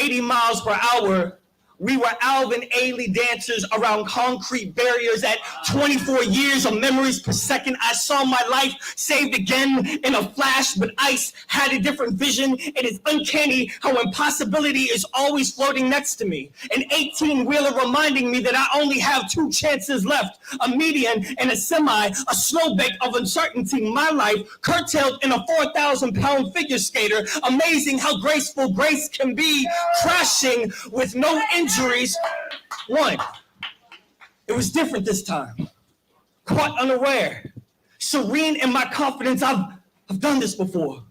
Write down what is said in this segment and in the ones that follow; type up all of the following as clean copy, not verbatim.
80 miles per hour. We were Alvin Ailey dancers around concrete barriers. At 24 years of memories per second, I saw my life saved again in a flash, but ice had a different vision. It is uncanny how impossibility is always floating next to me. An 18-wheeler reminding me that I only have 2 chances left, a median and a semi, a snowbank of uncertainty. My life curtailed in a 4,000-pound figure skater. Amazing how graceful grace can be, crashing with no injuries. One, it was different this time. Caught unaware, serene in my confidence. I've done this before.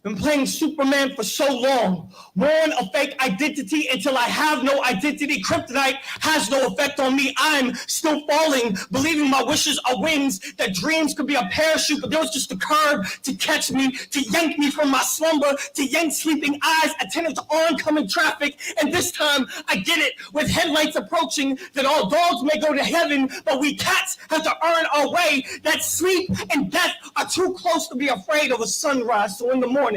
Been playing Superman for so long, worn a fake identity until I have no identity. Kryptonite has no effect on me. I'm still falling, believing my wishes are wings, that dreams could be a parachute, but there was just a curve to catch me, to yank me from my slumber, to yank sleeping eyes, attended to oncoming traffic. And this time I get it, with headlights approaching, that all dogs may go to heaven, but we cats have to earn our way, that sleep and death are too close to be afraid of a sunrise. So in the morning,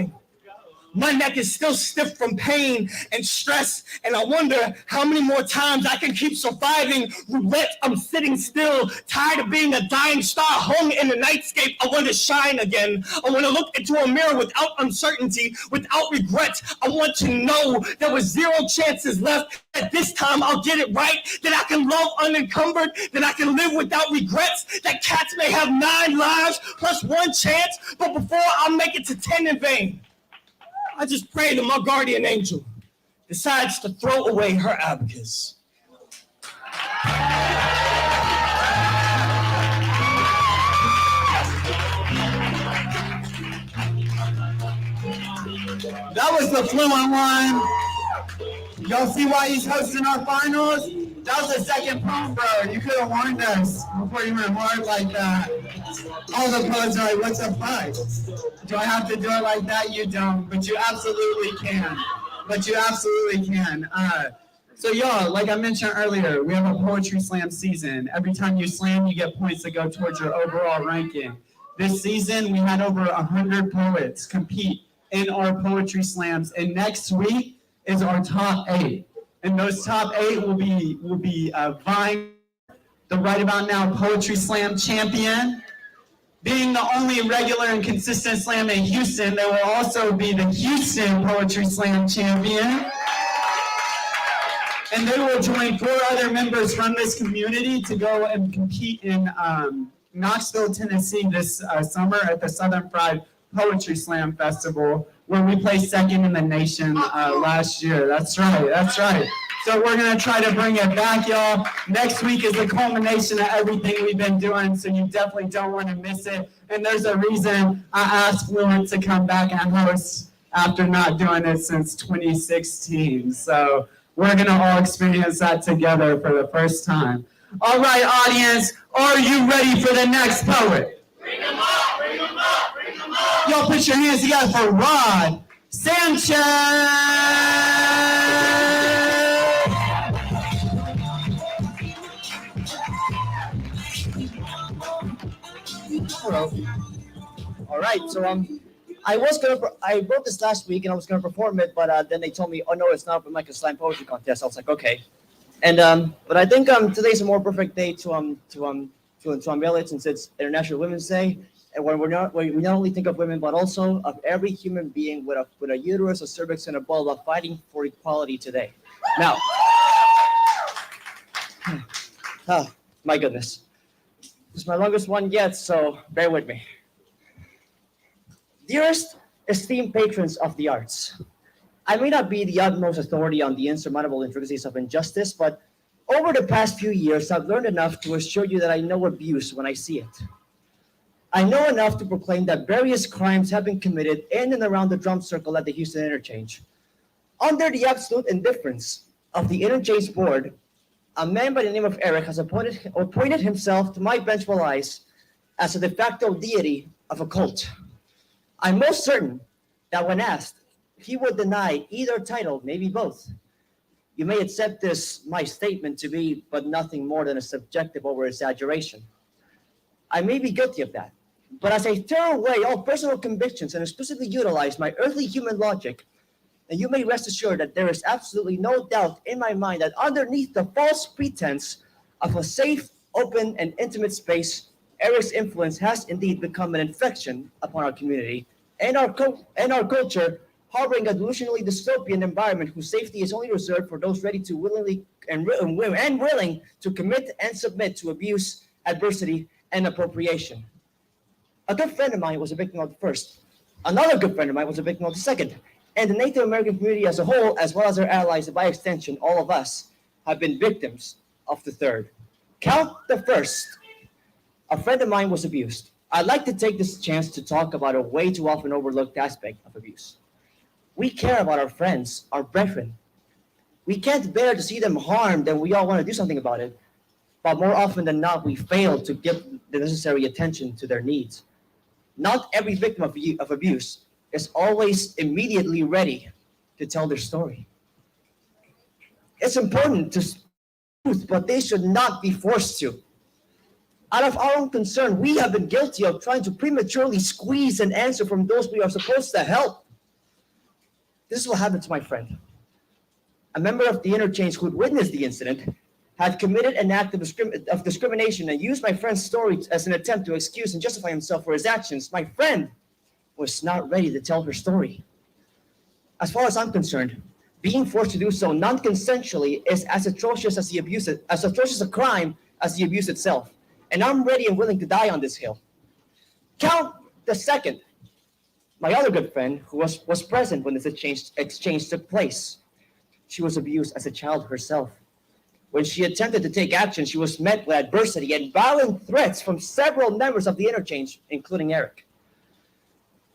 my neck is still stiff from pain and stress, and I wonder how many more times I can keep surviving roulette. I'm sitting still, tired of being a dying star hung in the nightscape. I want to shine again. I want to look into a mirror without uncertainty, without regret. I want to know there was 0 chances left, that this time I'll get it right, that I can love unencumbered, that I can live without regrets, that cats may have 9 lives plus 1 chance, but before I make it to 10 in vain, I just pray that my guardian angel decides to throw away her abacus. That was the fluent one. Y'all see why he's hosting our finals? That was the second poem, bro. You could have warned us before you went hard like that. All the poets are like, what's a fight? Do I have to do it like that? You don't, but you absolutely can. So y'all, like I mentioned earlier, we have a poetry slam season. Every time you slam, you get points that go towards your overall ranking. This season, we had over 100 poets compete in our poetry slams, and next week is our top 8. And those top 8 will be vying the Right About Now Poetry Slam champion. Being the only regular and consistent slam in Houston, there will also be the Houston Poetry Slam champion. And they will join 4 other members from this community to go and compete in Knoxville, Tennessee this summer at the Southern Fried Poetry Slam Festival, where we placed 2nd in the nation last year. That's right. So we're going to try to bring it back, y'all. Next week is the culmination of everything we've been doing, so you definitely don't want to miss it. And there's a reason I asked Fluent to come back and host after not doing it since 2016. So we're going to all experience that together for the first time. All right, audience, are you ready for the next poet? Bring them up, bring them up, bring them up. Y'all put your hands together for Rod Sanchez. Hello. All right, so I wrote this last week and I was gonna perform it, but then they told me, oh no, it's not like a slam poetry contest. I was like, okay, and but I think today's a more perfect day to unveil it, since it's International Women's Day, and when we not only think of women but also of every human being with a uterus, a cervix, and a vulva fighting for equality today. Now, my goodness. This is my longest one yet, so bear with me. Dearest esteemed patrons of the arts, I may not be the utmost authority on the insurmountable intricacies of injustice, but over the past few years, I've learned enough to assure you that I know abuse when I see it. I know enough to proclaim that various crimes have been committed in and around the drum circle at the Houston Interchange. Under the absolute indifference of the Interchange Board, a man by the name of Eric has appointed himself to my vengeful eyes as a de facto deity of a cult. I'm most certain that when asked, he would deny either title, maybe both. You may accept this, my statement, to be but nothing more than a subjective over-exaggeration. I may be guilty of that, but as I tear away all personal convictions and exclusively utilize my earthly human logic, And you may rest assured that there is absolutely no doubt in my mind that underneath the false pretense of a safe, open, and intimate space, Eric's influence has indeed become an infection upon our community and our culture, harboring a delusionally dystopian environment whose safety is only reserved for those ready to willingly and willing to commit and submit to abuse, adversity, and appropriation. A good friend of mine was a victim of the first. Another good friend of mine was a victim of the second. And the Native American community as a whole, as well as our allies, and by extension, all of us, have been victims of the third. Count the first. A friend of mine was abused. I'd like to take this chance to talk about a way too often overlooked aspect of abuse. We care about our friends, our brethren. We can't bear to see them harmed, and we all want to do something about it. But more often than not, we fail to give the necessary attention to their needs. Not every victim of abuse is always immediately ready to tell their story. It's important to speak truth, but they should not be forced to. Out of our own concern, we have been guilty of trying to prematurely squeeze an answer from those we are supposed to help. This is what happened to my friend. A member of the interchange who'd witnessed the incident had committed an act of discrimination and used my friend's story as an attempt to excuse and justify himself for his actions. My friend was not ready to tell her story. As far as I'm concerned, being forced to do so non-consensually is as atrocious a crime as the abuse itself. And I'm ready and willing to die on this hill. Count the second. My other good friend, who was present when this exchange took place. She was abused as a child herself. When she attempted to take action, she was met with adversity and violent threats from several members of the interchange, including Eric.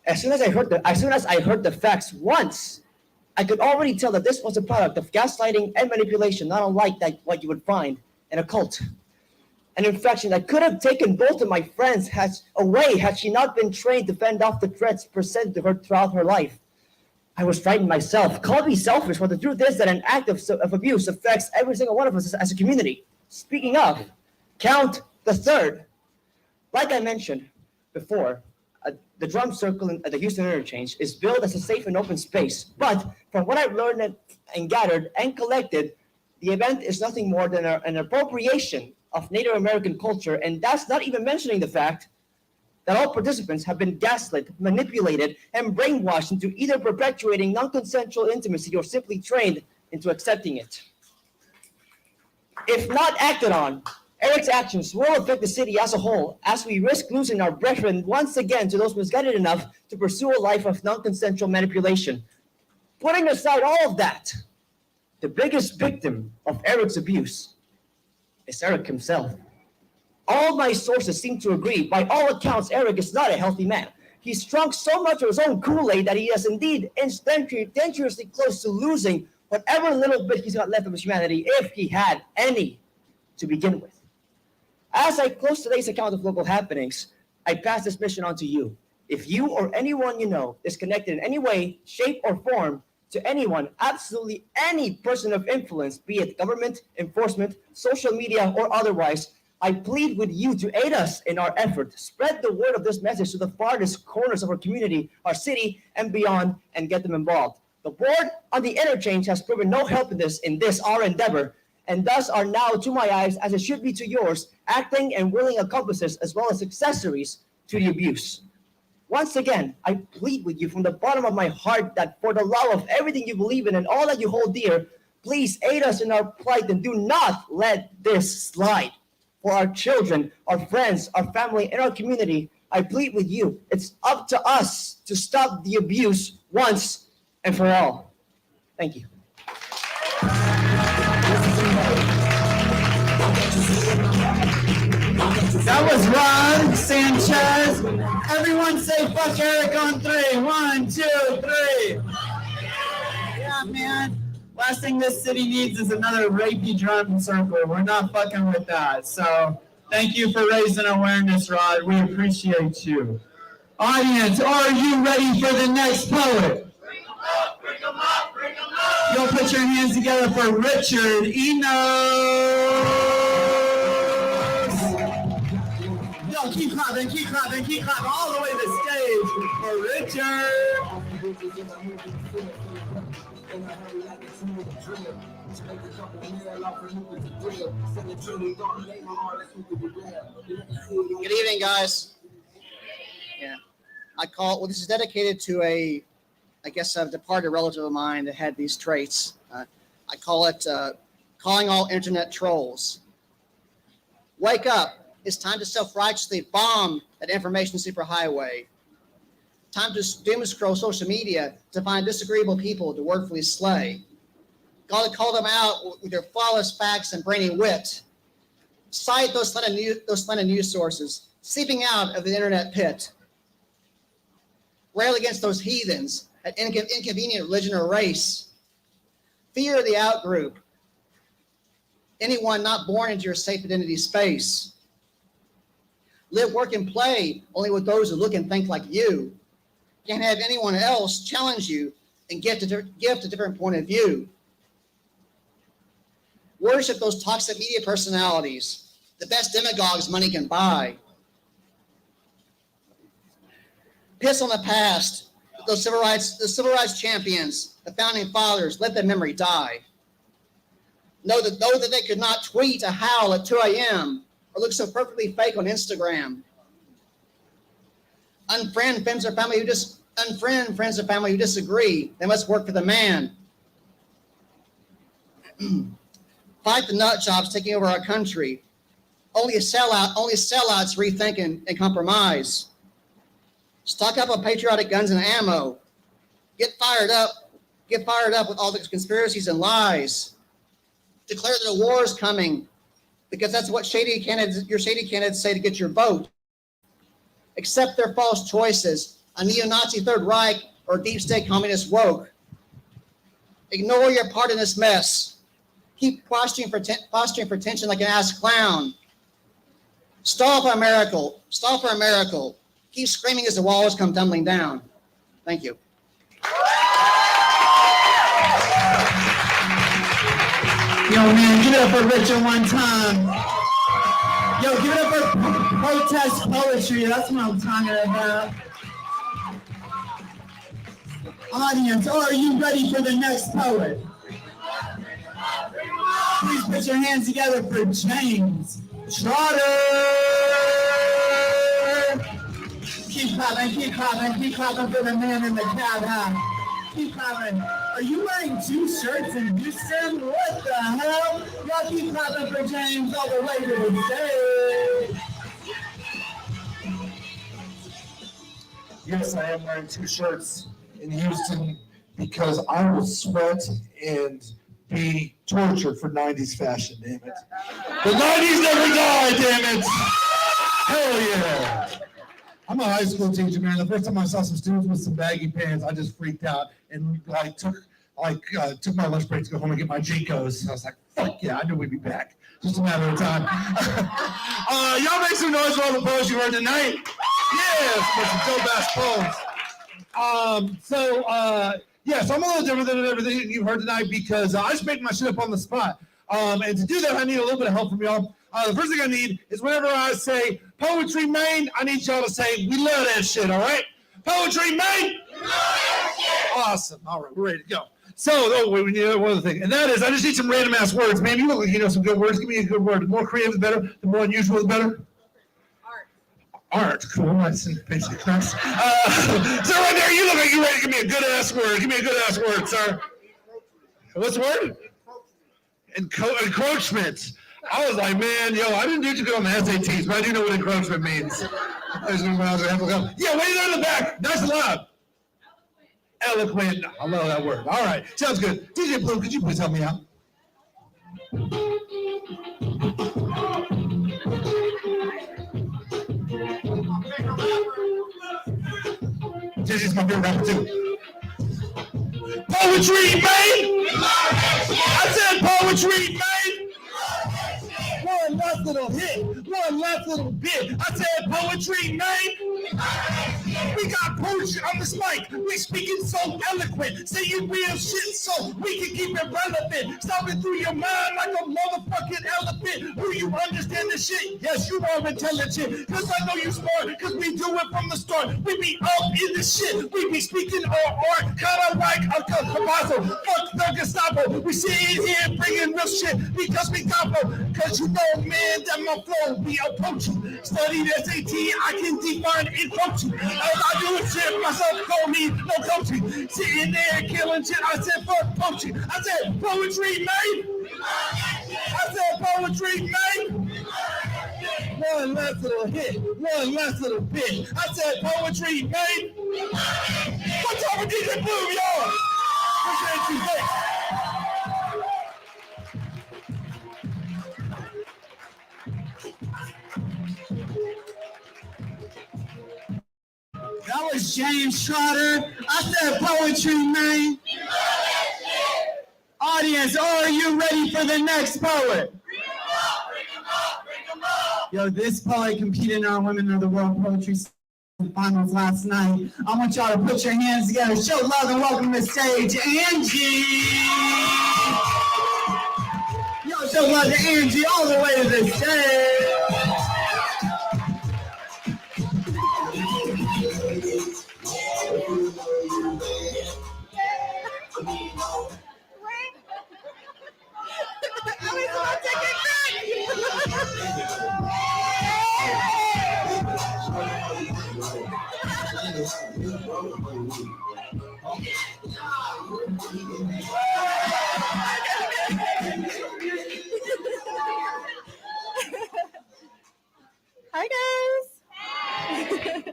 As soon as I heard the facts once, I could already tell that this was a product of gaslighting and manipulation, not unlike what you would find in a cult. An infection that could have taken both of my friends away had she not been trained to fend off the threats presented to her throughout her life. I was frightened myself. Call me selfish, but the truth is that an act of abuse affects every single one of us as a community. Speaking of, count the third. Like I mentioned before, the drum circle at the Houston Interchange is billed as a safe and open space. But from what I've learned and gathered and collected, the event is nothing more than an appropriation of Native American culture, and that's not even mentioning the fact that all participants have been gaslit, manipulated, and brainwashed into either perpetuating non-consensual intimacy or simply trained into accepting it. If not acted on, Eric's actions will affect the city as a whole, as we risk losing our brethren once again to those misguided enough to pursue a life of non-consensual manipulation. Putting aside all of that, the biggest victim of Eric's abuse is Eric himself. All my sources seem to agree. By all accounts, Eric is not a healthy man. He's drunk so much of his own Kool-Aid that he is indeed dangerously close to losing whatever little bit he's got left of his humanity, if he had any to begin with. As I close today's account of local happenings, I pass this mission on to you. If you or anyone you know is connected in any way, shape, or form to anyone, absolutely any person of influence, be it government, enforcement, social media, or otherwise, I plead with you to aid us in our effort. Spread the word of this message to the farthest corners of our community, our city, and beyond, and get them involved. The board on the interchange has proven no help in this our endeavor, and thus are now, to my eyes, as it should be to yours, acting and willing accomplices as well as accessories to the abuse. Once again, I plead with you from the bottom of my heart that for the love of everything you believe in and all that you hold dear, please aid us in our plight and do not let this slide. For our children, our friends, our family, and our community, I plead with you. It's up to us to stop the abuse once and for all. Thank you. That was Ron Sanchez. Everyone say fuck Eric on 3. 1, 2, 3. Yeah, man. Last thing this city needs is another rapey drum circle. We're not fucking with that. So thank you for raising awareness, Rod. We appreciate you. Audience, are you ready for the next poet? Bring them up, bring them up, bring them up. You'll put your hands together for Richard Enos. Yo, keep clapping all the way to the stage for Richard. Good evening, guys. Yeah, this is dedicated to a departed relative of mine that had these traits. I call it calling all internet trolls. Wake up. It's time to self-righteously bomb that information superhighway. Time to doom scroll social media to find disagreeable people to wordfully slay. Gotta call them out with their flawless facts and brainy wit. Cite those slanted news sources, seeping out of the internet pit. Rail against those heathens at inconvenient religion or race. Fear the outgroup. Anyone not born into your safe identity space. Live, work, and play only with those who look and think like you. Can't have anyone else challenge you and gift a different point of view. Worship those toxic media personalities, the best demagogues money can buy. Piss on the past, the civil rights champions, the founding fathers, let their memory die. Know that they could not tweet a howl at 2 a.m. or look so perfectly fake on Instagram. Unfriend friends or family who disagree. They must work for the man. Fight the nut jobs taking over our country. Only sellouts rethink and compromise. Stock up on patriotic guns and ammo. Get fired up with all the conspiracies and lies. Declare that a war is coming, because that's what your shady candidates say to get your vote. Accept their false choices, a neo-Nazi Third Reich or deep state communist woke. Ignore your part in this mess. Keep posturing for tension like an ass clown. Stall for a miracle. Keep screaming as the walls come tumbling down. Thank you. Yo, man, give it up for Richard one time. Yo, give it up for protest poetry. That's what I'm talking about. Audience, are you ready for the next poet? Please put your hands together for James Trotter. Keep clapping for the man in the cab hat. Keep clapping. Are you wearing 2 shirts in Houston? What the hell? Y'all keep clapping for James all the way to the stage. Yes, I am wearing 2 shirts in Houston because I will sweat and be tortured for 90s fashion, damn it. The 90s never die, damn it! Hell yeah! I'm a high school teacher, man. The first time I saw some students with some baggy pants, I just freaked out and took my lunch break to go home and get my Jinkos. I was like, fuck yeah, I knew we'd be back. Just a matter of time. Y'all make some noise for all the poems you heard tonight. Yes, for some dope-ass poems. Yes, I'm a little different than everything you've heard tonight because I just made my shit up on the spot. And to do that, I need a little bit of help from y'all. The first thing I need is whenever I say poetry, Maine, I need y'all to say, we love that shit, all right? Poetry, Maine? We love that shit! Awesome. All right, we're ready to go. So, we need one other thing, and that is, I just need some random-ass words. Man, you look like you know some good words. Give me a good word. The more creative, the better. The more unusual, the better. Art, cool, nice and basic, nice. So right there, you look like you're ready to give me a good-ass word. Give me a good-ass word, sir. What's the word? Encroachment. I was like, man, I didn't do too good on the SATs, but I do know what encroachment means. I just remember when I was going to have to go, yeah, wait on the back, nice and loud. Eloquent. I love that word. All right, sounds good. DJ Blue, could you please help me out? JJ's my favorite rapper too. Poetry, man! I said poetry, man! One last little hit, one last little bit. I said poetry, man! We got poetry on the mic. We speaking so eloquent, saying real shit so we can keep it relevant. Stomping through your mind like a motherfucking elephant. Do you understand the shit? Yes, you are intelligent. Cause I know you smart. Cause we do it from the start. We be up in the shit. We be speaking our art, kinda like a Cavazo. Fuck the Gestapo. We sitting here bringing real shit because we capo. Cause you know, man, that my flow be approaching. Studied SAT, I can define and function. As I do it shit, myself call me no coaching. Sitting there killing shit, I said fuck coaching. I said poetry, man. I said poetry, man. One last little hit, one last little bit. I said poetry, man. What's up with DJ Boom, y'all? Appreciate you, thanks. That was James Trotter. I said poetry, man. Audience, are you ready for the next poet? Yo, this poet competed in our Women of the World Poetry Finals last night. I want y'all to put your hands together, show love, and welcome to the stage, Angie. Yo, show love to Angie all the way to the stage. Hi guys!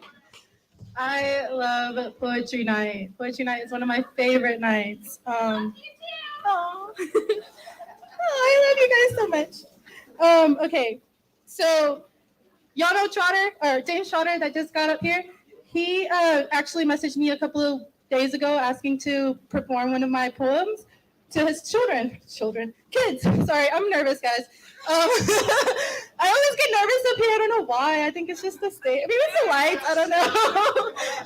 I love Poetry Night. Poetry Night is one of my favorite nights. I love you guys so much. Okay, so y'all know Trotter, or James Trotter that just got up here? He actually messaged me a couple of days ago asking to perform one of my poems to his kids. Sorry, I'm nervous, guys. I always get nervous up here. I don't know why. I think it's just the stage. Maybe it's the lights. I don't know.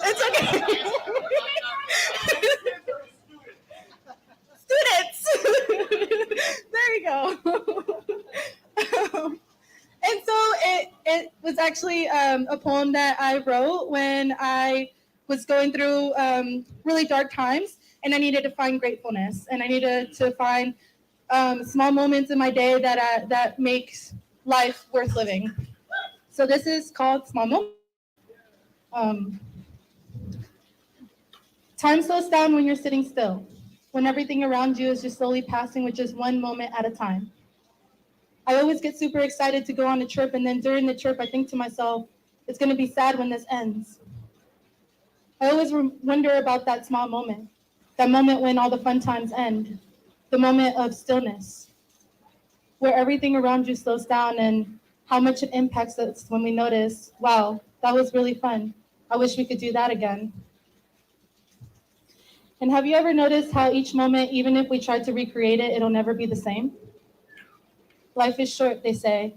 It's okay. Students. There you go. And so it was actually a poem that I wrote when I was going through really dark times, and I needed to find gratefulness, and I needed to find small moments in my day that makes life worth living. So this is called Small Moments. Time slows down when you're sitting still, when everything around you is just slowly passing with just one moment at a time. I always get super excited to go on a trip, and then during the trip, I think to myself, it's going to be sad when this ends. I always wonder about that small moment, that moment when all the fun times end, the moment of stillness, where everything around you slows down, and how much it impacts us when we notice, wow, that was really fun. I wish we could do that again. And have you ever noticed how each moment, even if we try to recreate it, it'll never be the same? Life is short, they say.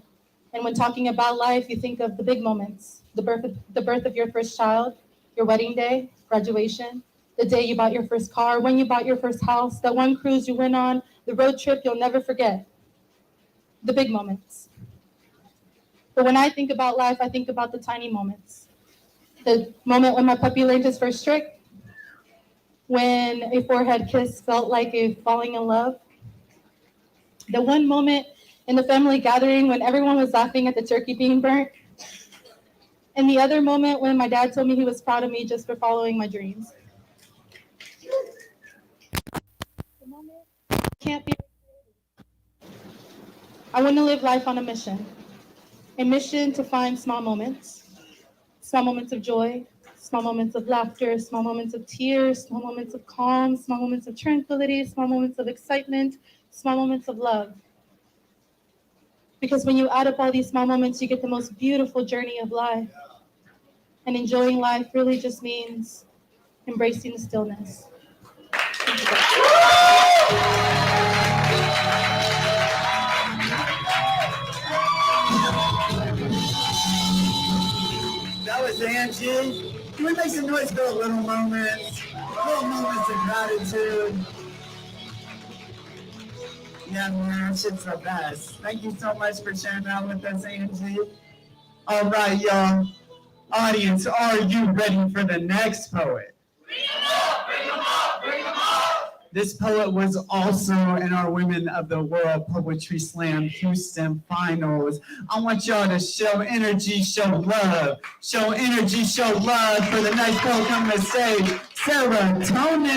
And when talking about life, you think of the big moments, the birth of your first child, your wedding day, graduation, the day you bought your first car, when you bought your first house, that one cruise you went on, the road trip you'll never forget. The big moments. But when I think about life, I think about the tiny moments. The moment when my puppy learned his first trick, when a forehead kiss felt like a falling in love. The one moment in the family gathering when everyone was laughing at the turkey being burnt. And the other moment when my dad told me he was proud of me just for following my dreams. The moment can't be. I want to live life on a mission to find small moments of joy, small moments of laughter, small moments of tears, small moments of calm, small moments of tranquility, small moments of excitement, small moments of love. Because when you add up all these small moments, you get the most beautiful journey of life. And enjoying life really just means embracing the stillness. That was Angie. Can we make some noise for little moments of gratitude? Yeah, man, shit's the best. Thank you so much for sharing that with us, Angie. All right, y'all. Audience, are you ready for the next poet? Bring them up, bring them up, bring them up. This poet was also in our Women of the World Poetry Slam Houston Finals. I want y'all to show energy, show love. Show energy, show love for the next poet coming to stage, Serotonin.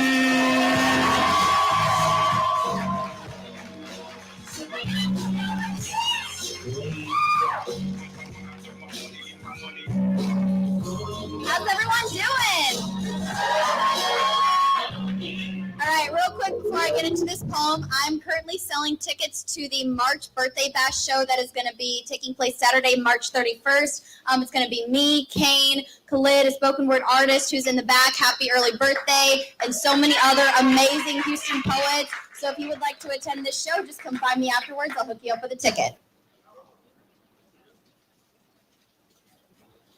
How's everyone doing? All right, real quick before I get into this poem, I'm currently selling tickets to the March Birthday Bash show that is going to be taking place Saturday, March 31st. It's going to be me, Kane, Khalid, a spoken word artist who's in the back, happy early birthday, and so many other amazing Houston poets. So if you would like to attend this show, just come find me afterwards. I'll hook you up with a ticket.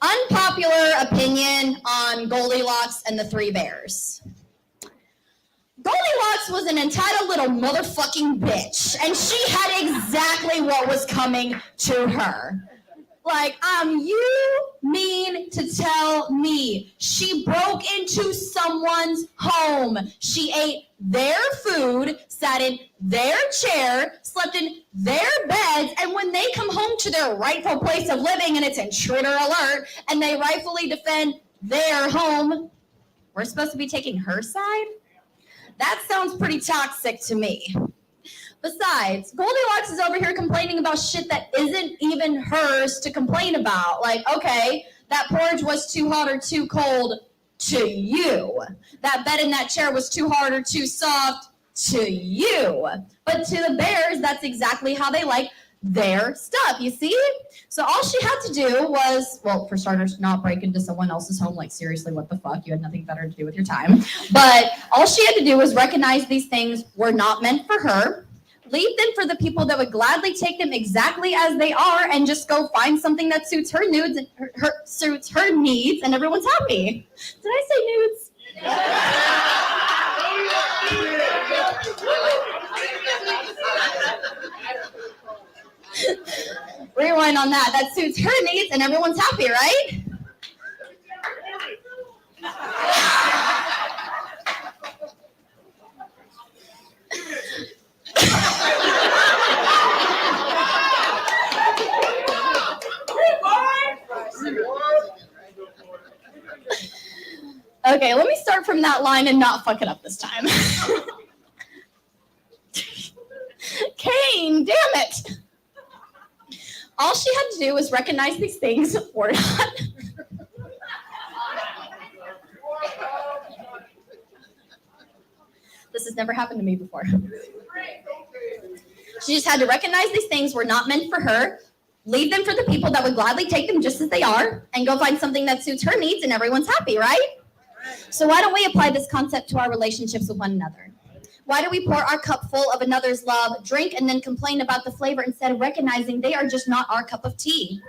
Unpopular opinion on Goldilocks and the Three Bears. Goldilocks was an entitled little motherfucking bitch, and she had exactly what was coming to her. Like, you mean to tell me she broke into someone's home? She ate their food, sat in their chair, slept in their beds, and when they come home to their rightful place of living and it's intruder alert, and they rightfully defend their home, we're supposed to be taking her side? That sounds pretty toxic to me. Besides, Goldilocks is over here complaining about shit that isn't even hers to complain about. Like, okay, that porridge was too hot or too cold to you. That bed in that chair was too hard or too soft to you. But to the bears, that's exactly how they like their stuff, you see? So all she had to do was, well, for starters, not break into someone else's home. Like, seriously, what the fuck? You had nothing better to do with your time. But all she had to do was recognize these things were not meant for her, leave them for the people that would gladly take them exactly as they are, and just go find something that suits her needs and suits her needs, and everyone's happy. Did I say nudes? Rewind on that. That suits her needs, and everyone's happy, right? Okay, let me start from that line and not fuck it up this time. Kane, damn it. All she had to do was recognize these things were not. This has never happened to me before. She just had to recognize these things were not meant for her, leave them for the people that would gladly take them just as they are, and go find something that suits her needs, and everyone's happy, right? So why don't we apply this concept to our relationships with one another? Why do we pour our cup full of another's love, drink, and then complain about the flavor instead of recognizing they are just not our cup of tea?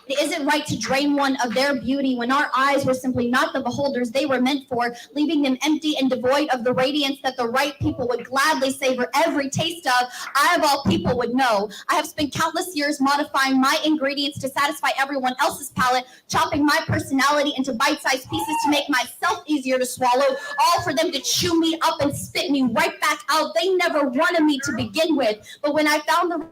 It isn't right to drain one of their beauty when our eyes were simply not the beholders they were meant for, leaving them empty and devoid of the radiance that the right people would gladly savor every taste of. I, of all people, would know. I have spent countless years modifying my ingredients to satisfy everyone else's palate, chopping my personality into bite-sized pieces to make myself easier to swallow, all for them to chew me up and spit me right back out. They never wanted me to begin with, but when I found the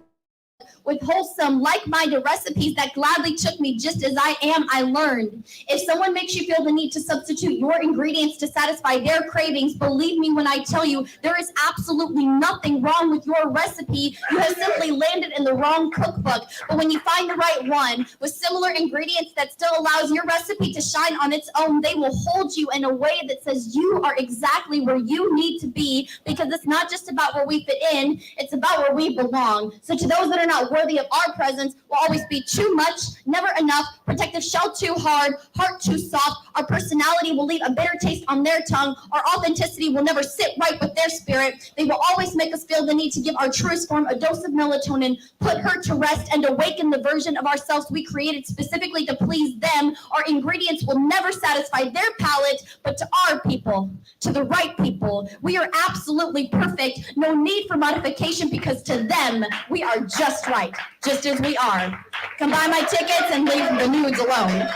with wholesome, like-minded recipes that gladly took me just as I am, I learned. If someone makes you feel the need to substitute your ingredients to satisfy their cravings, believe me when I tell you, there is absolutely nothing wrong with your recipe. You have simply landed in the wrong cookbook. But when you find the right one with similar ingredients that still allows your recipe to shine on its own, they will hold you in a way that says you are exactly where you need to be, because it's not just about where we fit in, it's about where we belong. So to those that are are not worthy of our presence will always be too much, never enough, protective shell too hard, heart too soft. Our personality will leave a bitter taste on their tongue. Our authenticity will never sit right with their spirit. They will always make us feel the need to give our truest form a dose of melatonin, put her to rest, and awaken the version of ourselves we created specifically to please them. Our ingredients will never satisfy their palate, but to our people, to the right people, we are absolutely perfect. No need for modification, because to them, we are just right, just as we are. Come buy my tickets and leave the nudes alone.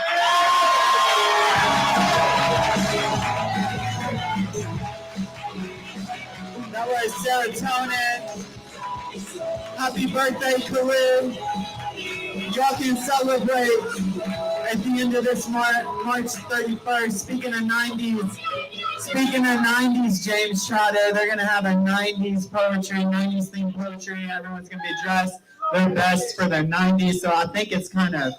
That was serotonin. Happy birthday, Khalid. Y'all can celebrate at the end of this March 31st. Speaking of 90s, James Trotter, they're gonna have a 90s poetry, 90s themed poetry. Everyone's gonna be dressed their best for the 90s. So I think it's kind of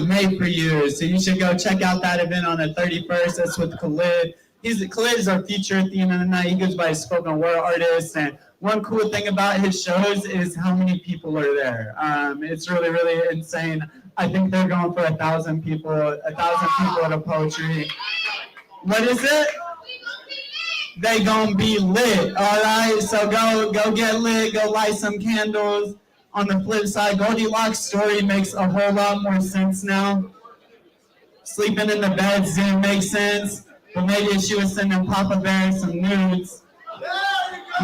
made for you. So you should go check out that event on the 31st. That's with Khalid. Khalid is our feature at the end of the night. He goes by a spoken word artist. And one cool thing about his shows is how many people are there. It's really, really insane. I think they're going for 1,000 people at a poetry. What is it? They gonna be lit, all right? So go get lit, go light some candles. On the flip side, Goldilocks' story makes a whole lot more sense now. Sleeping in the beds didn't make sense, but maybe if she was sending Papa Bear some nudes,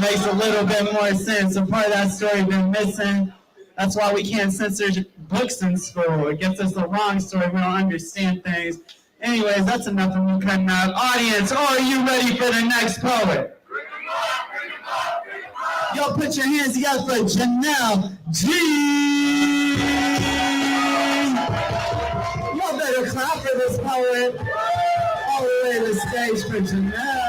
makes a little bit more sense. A part of that story been missing. That's why we can't censor books in school. It gets us the wrong story. We don't understand things. Anyways, that's enough of me cutting out. Audience, are you ready for the next poet? Y'all put your hands together for Janelle G. Y'all better clap for this poet. All the way to the stage for Janelle.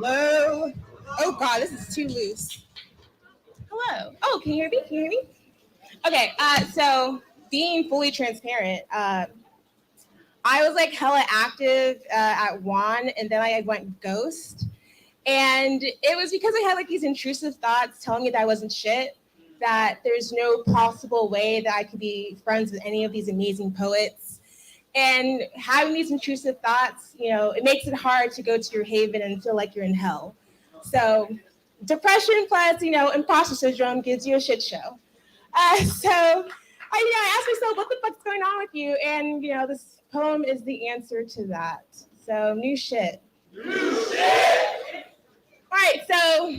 Hello. Oh God, this is too loose. Hello. Oh, can you hear me? Okay, so being fully transparent, I was like hella active at WAN, and then I went ghost. And it was because I had like these intrusive thoughts telling me that I wasn't shit, that there's no possible way that I could be friends with any of these amazing poets. And having these intrusive thoughts, it makes it hard to go to your haven and feel like you're in hell. So depression plus, imposter syndrome gives you a shit show. So I asked myself, what the fuck's going on with you? And, this poem is the answer to that. So new shit. All right, so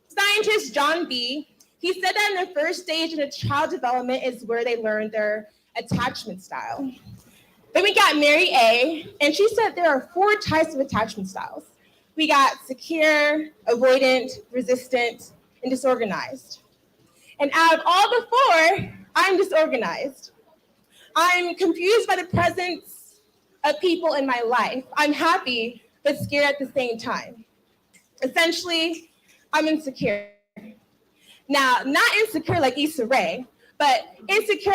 scientist John B., he said that in the first stage in a child development is where they learn their attachment style. Then we got Mary A., and she said there are 4 types of attachment styles. We got secure, avoidant, resistant, and disorganized. And out of all the 4, I'm disorganized. I'm confused by the presence of people in my life. I'm happy, but scared at the same time. Essentially, I'm insecure. Now, not insecure like Issa Rae, but insecure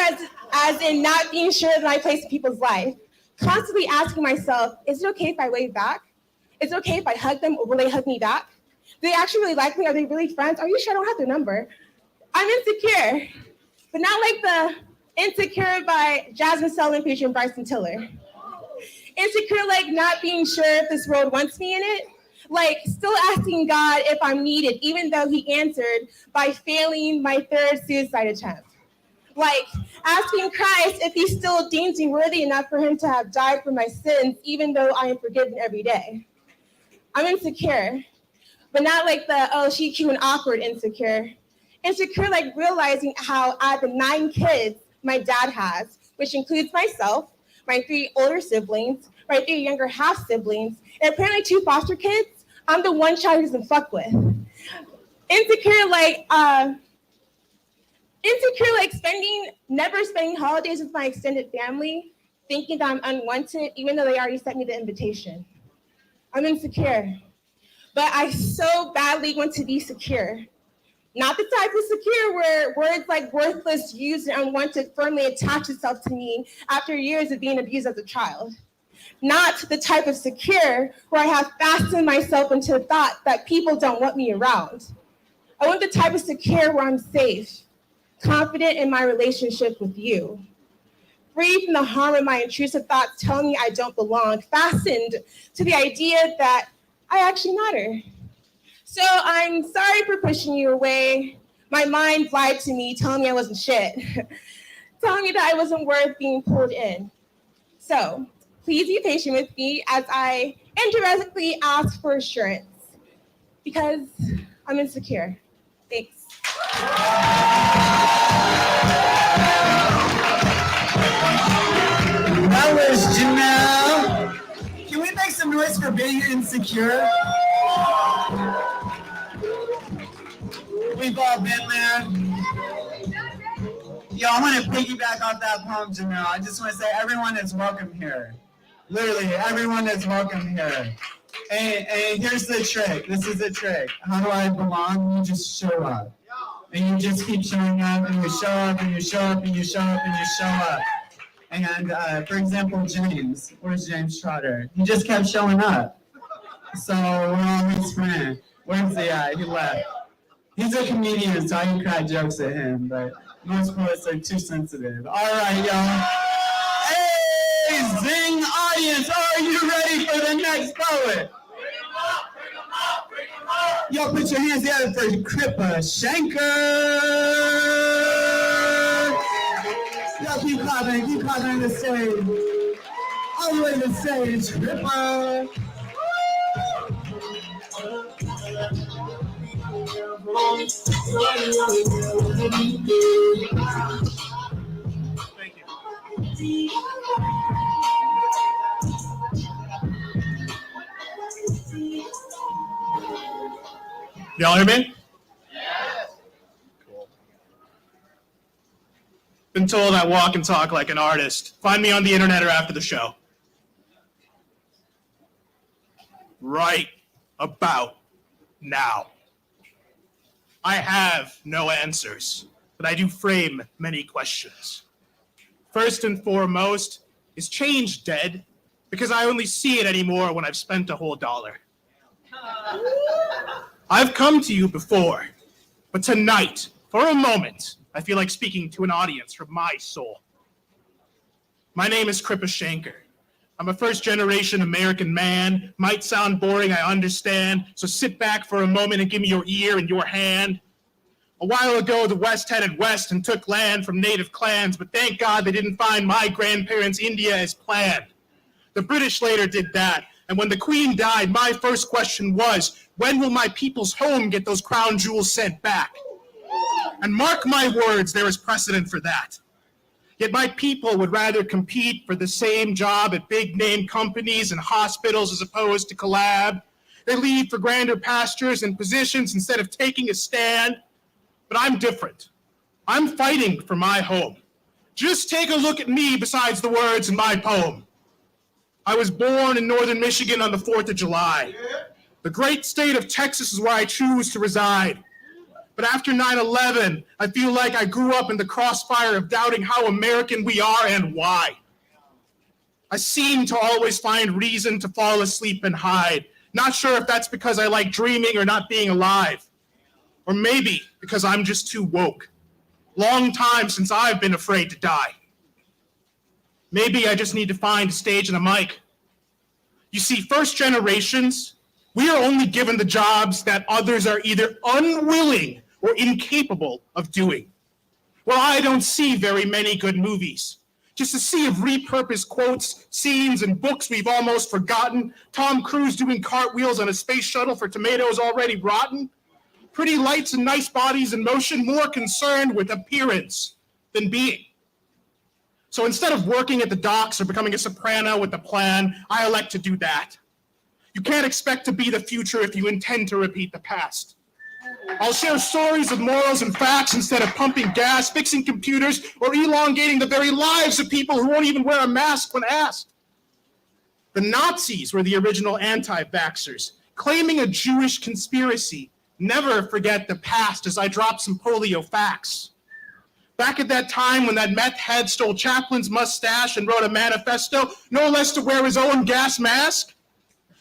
as in not being sure of my place in people's life. Constantly asking myself, is it okay if I wave back? Is it okay if I hug them, or will they hug me back? Do they actually really like me? Are they really friends? Are you sure I don't have their number? I'm insecure, but not like the Insecure by Jasmine Sullivan featuring Bryson Tiller. Insecure like not being sure if this world wants me in it. Like still asking God if I'm needed, even though he answered by failing my 3rd suicide attempt. Like asking Christ if he still deems me worthy enough for him to have died for my sins, even though I am forgiven every day. I'm insecure, but not like the, she cute and awkward insecure. Insecure like realizing how out of the 9 kids my dad has, which includes myself, my 3 older siblings, my 3 younger half siblings, and apparently 2 foster kids, I'm the one child he doesn't fuck with. Insecure like never spending holidays with my extended family, thinking that I'm unwanted, even though they already sent me the invitation. I'm insecure, but I so badly want to be secure. Not the type of secure where words like worthless, used, and unwanted firmly attach itself to me after years of being abused as a child. Not the type of secure where I have fastened myself into the thought that people don't want me around. I want the type of secure where I'm safe, confident in my relationship with you, free from the harm of my intrusive thoughts telling me I don't belong, fastened to the idea that I actually matter. So I'm sorry for pushing you away. My mind lied to me, telling me I wasn't shit, telling me that I wasn't worth being pulled in. So please be patient with me as I indirectly ask for assurance, because I'm insecure. Thanks. That was Janelle. Can we make some noise for being insecure? We've all been there. Yo, I want to piggyback off that poem, Janelle. I just want to say everyone is welcome here. Literally, everyone is welcome here. And here's the trick. This is the trick. How do I belong? You just show up. And you just keep showing up, and you show up, and you show up, and you show up, and you show up. And for example, James. Where's James Trotter? He just kept showing up. So we're all his friend. Where's he at? He left. He's a comedian, so I can crack jokes at him, but most poets are too sensitive. All right, y'all. Hey, Zing audience, are you ready for the next poet? Y'all put your hands together for Kripa Shanker. Y'all keep clapping on the stage. All the way to the stage, Kripa. Thank you. Y'all hear me? Yes. Cool. Been told I walk and talk like an artist. Find me on the internet or after the show. Right about now. I have no answers, but I do frame many questions. First and foremost, is change dead? Because I only see it anymore when I've spent a whole $1. I've come to you before, but tonight, for a moment, I feel like speaking to an audience from my soul. My name is Kripa Shanker. I'm a first-generation American man. Might sound boring, I understand, so sit back for a moment and give me your ear and your hand. A while ago, the West headed west and took land from native clans, but thank God they didn't find my grandparents' India as planned. The British later did that, and when the Queen died, my first question was, when will my people's home get those crown jewels sent back? And mark my words, there is precedent for that. Yet my people would rather compete for the same job at big-name companies and hospitals as opposed to collab. They leave for grander pastures and positions instead of taking a stand. But I'm different. I'm fighting for my home. Just take a look at me besides the words in my poem. I was born in northern Michigan on the 4th of July. The great state of Texas is where I choose to reside. But after 9/11, I feel like I grew up in the crossfire of doubting how American we are and why. I seem to always find reason to fall asleep and hide. Not sure if that's because I like dreaming or not being alive. Or maybe because I'm just too woke. Long time since I've been afraid to die. Maybe I just need to find a stage and a mic. You see, first generations, we are only given the jobs that others are either unwilling or incapable of doing. Well, I don't see very many good movies. Just a sea of repurposed quotes, scenes, and books we've almost forgotten. Tom Cruise doing cartwheels on a space shuttle for tomatoes already rotten. Pretty lights and nice bodies in motion, more concerned with appearance than being. So instead of working at the docks or becoming a soprano with a plan, I elect to do that. You can't expect to be the future if you intend to repeat the past. I'll share stories of morals and facts instead of pumping gas, fixing computers, or elongating the very lives of people who won't even wear a mask when asked. The Nazis were the original anti-vaxxers, claiming a Jewish conspiracy, never forget the past as I dropped some polio facts. Back at that time when that meth head stole Chaplin's mustache and wrote a manifesto, no less to wear his own gas mask.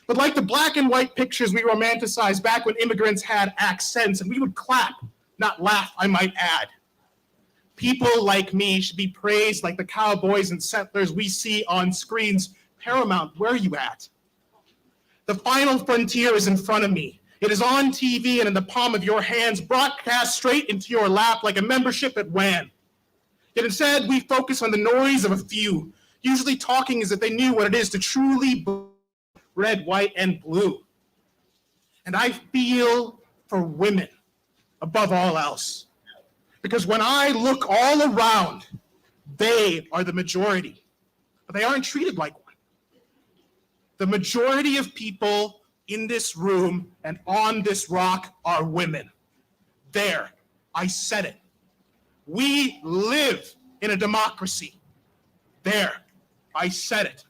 But like the black and white pictures we romanticized back when immigrants had accents, and we would clap, not laugh, I might add. People like me should be praised like the cowboys and settlers we see on screens. Paramount, where are you at? The final frontier is in front of me. It is on TV and in the palm of your hands, broadcast straight into your lap like a membership at WAN. Yet instead, we focus on the noise of a few, usually talking as if they knew what it is to truly red, white, and blue. And I feel for women above all else. Because when I look all around, they are the majority, but they aren't treated like one. The majority of people in this room and on this rock are women. There, I said it. We live in a democracy. There, I said it.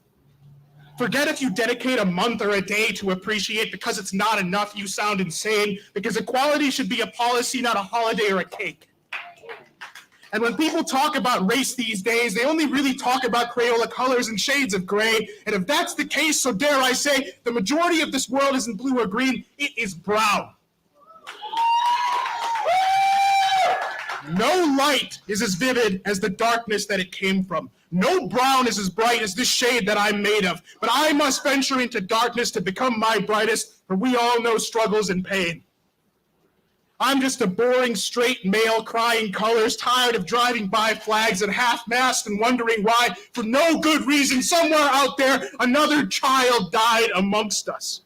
Forget if you dedicate a month or a day to appreciate because it's not enough, you sound insane, because equality should be a policy, not a holiday or a cake. And when people talk about race these days, they only really talk about Crayola colors and shades of gray. And if that's the case, so dare I say, the majority of this world isn't blue or green, it is brown. No light is as vivid as the darkness that it came from. No brown is as bright as this shade that I'm made of. But I must venture into darkness to become my brightest, for we all know struggles and pain. I'm just a boring straight male crying colors, tired of driving by flags at half-mast and wondering why, for no good reason, somewhere out there, another child died amongst us.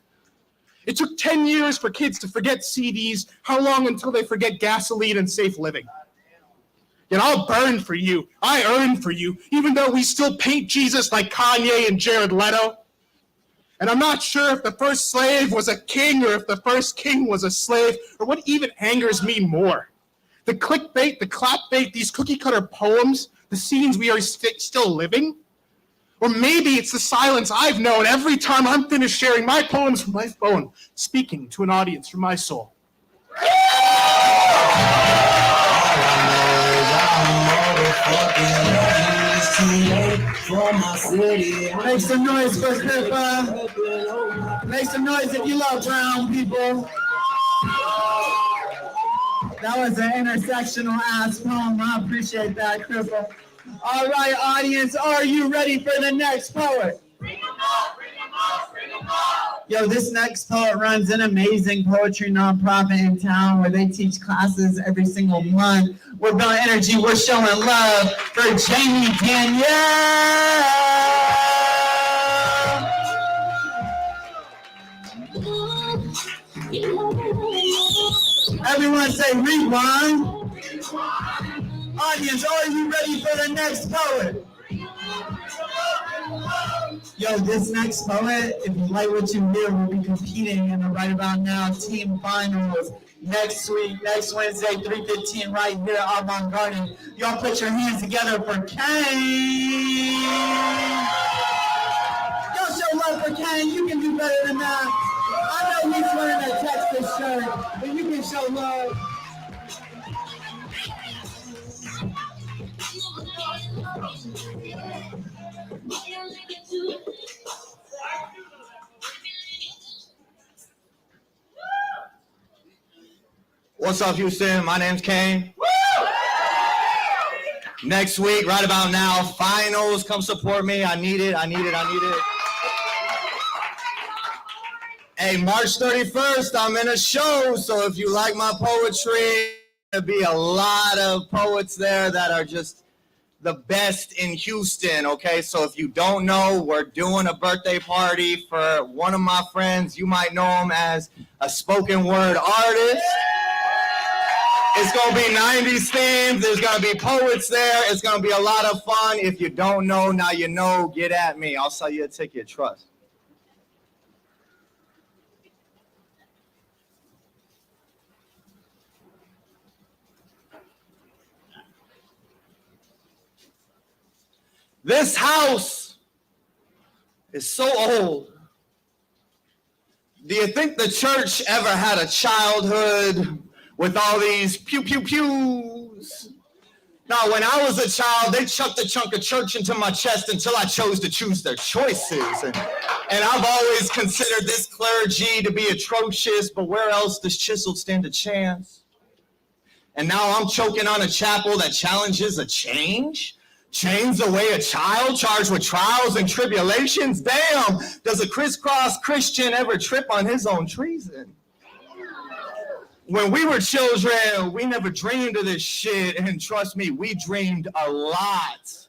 It took 10 years for kids to forget CDs. How long until they forget gasoline and safe living? Yet I'll burn for you. I earn for you, even though we still paint Jesus like Kanye and Jared Leto. And I'm not sure if the first slave was a king or if the first king was a slave, or what even angers me more. The clickbait, the clapbait, these cookie-cutter poems, the scenes we are still living. Or maybe it's the silence I've known every time I'm finished sharing my poems from my phone, speaking to an audience from my soul. Make some noise for Crippa. Make some noise if you love brown people. That was an intersectional ass poem. I appreciate that, Crippa. All right, audience, are you ready for the next poet? Bring them up, bring them up, bring them up. Yo, this next poet runs an amazing poetry nonprofit in town where they teach classes every single month. We're building energy. We're showing love for Jamie Danielle. Everyone say rewind. Audience, are you ready for the next poet? Yo, this next poet, if you like what you hear, will be competing in the Right About Now team finals next week, next Wednesday, 3:15, right here at Avant Garden. Y'all put your hands together for Kane. Y'all show love for Kane. You can do better than that. I know he's wearing a Texas shirt, but you can show love. What's up, Houston? My name's Kane. Next week, right about now, finals. Come support me. I need it. Hey, March 31st, I'm in a show. So if you like my poetry, there'll be a lot of poets there that are just the best in Houston, okay? So if you don't know, we're doing a birthday party for one of my friends. You might know him as a spoken word artist. It's going to be 90s themed. There's going to be poets there. It's going to be a lot of fun. If you don't know, now you know. Get at me. I'll sell you a ticket. Trust. This house is so old. Do you think the church ever had a childhood with all these pew, pew, pews? Now, when I was a child, they chucked a chunk of church into my chest until I chose to choose their choices. And I've always considered this clergy to be atrocious, but where else does Chisel stand a chance? And now I'm choking on a chapel that challenges a change? Chains away a child charged with trials and tribulations? Damn, does a crisscross Christian ever trip on his own treason? When we were children, we never dreamed of this shit, and trust me, we dreamed a lot.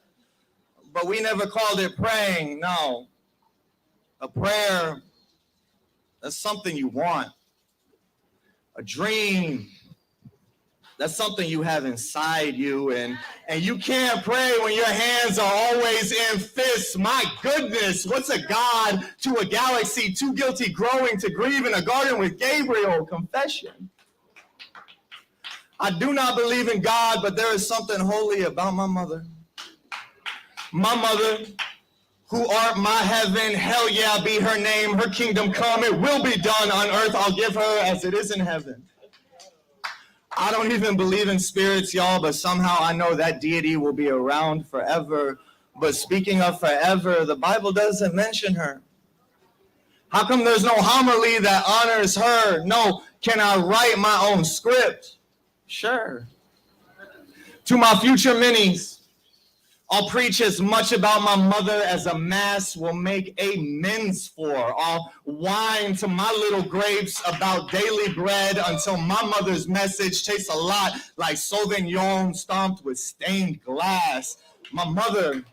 But we never called it praying, no. A prayer, that's something you want. A dream, that's something you have inside you, and you can't pray when your hands are always in fists. My goodness, what's a God to a galaxy too guilty growing to grieve in a garden with Gabriel? Confession. I do not believe in God, but there is something holy about my mother. My mother, who art my heaven, hell yeah, be her name, her kingdom come, it will be done on earth, I'll give her as it is in heaven. I don't even believe in spirits, y'all, but somehow I know that deity will be around forever. But speaking of forever, the Bible doesn't mention her. How come there's no homily that honors her? No, can I write my own script? Sure. To my future minis, I'll preach as much about my mother as a mass will make amends for. I'll whine to my little grapes about daily bread until my mother's message tastes a lot like Sauvignon stomped with stained glass. My mother,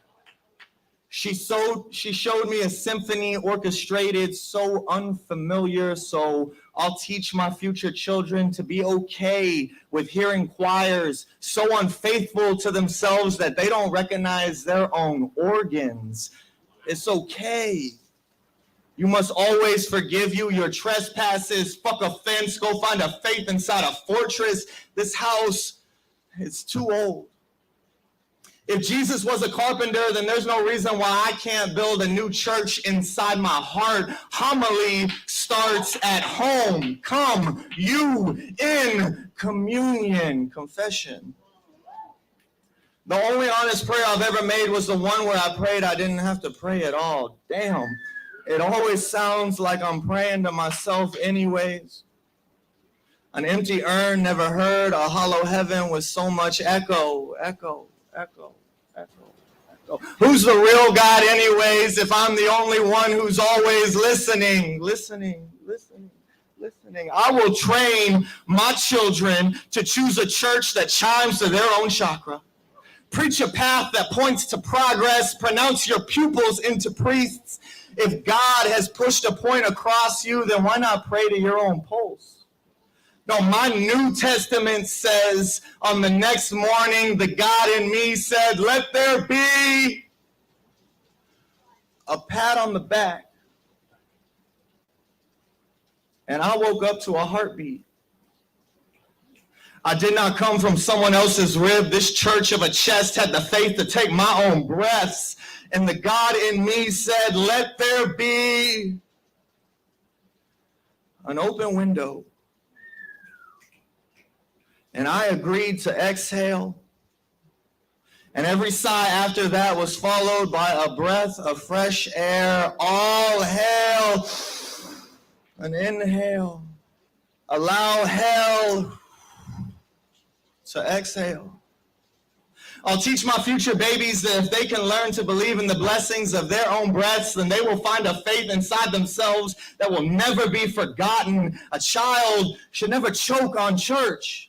she showed me a symphony orchestrated so unfamiliar, so I'll teach my future children to be okay with hearing choirs so unfaithful to themselves that they don't recognize their own organs. It's okay. You must always forgive you your trespasses. Fuck a fence. Go find a faith inside a fortress. This house is too old. If Jesus was a carpenter, then there's no reason why I can't build a new church inside my heart. Homily starts at home. Come, you in communion. Confession. The only honest prayer I've ever made was the one where I prayed I didn't have to pray at all. Damn, it always sounds like I'm praying to myself anyways. An empty urn never heard a hollow heaven with so much echo, echo, echo. Who's the real God anyways if I'm the only one who's always listening? I will train my children to choose a church that chimes to their own chakra. Preach a path that points to progress. Pronounce your pupils into priests. If God has pushed a point across you, then why not pray to your own pulse? No, my New Testament says on the next morning, the God in me said, let there be a pat on the back. And I woke up to a heartbeat. I did not come from someone else's rib. This church of a chest had the faith to take my own breaths. And the God in me said, let there be an open window. And I agreed to exhale. And every sigh after that was followed by a breath of fresh air. All hail. An inhale. Allow hell to exhale. I'll teach my future babies that if they can learn to believe in the blessings of their own breaths, then they will find a faith inside themselves that will never be forgotten. A child should never choke on church.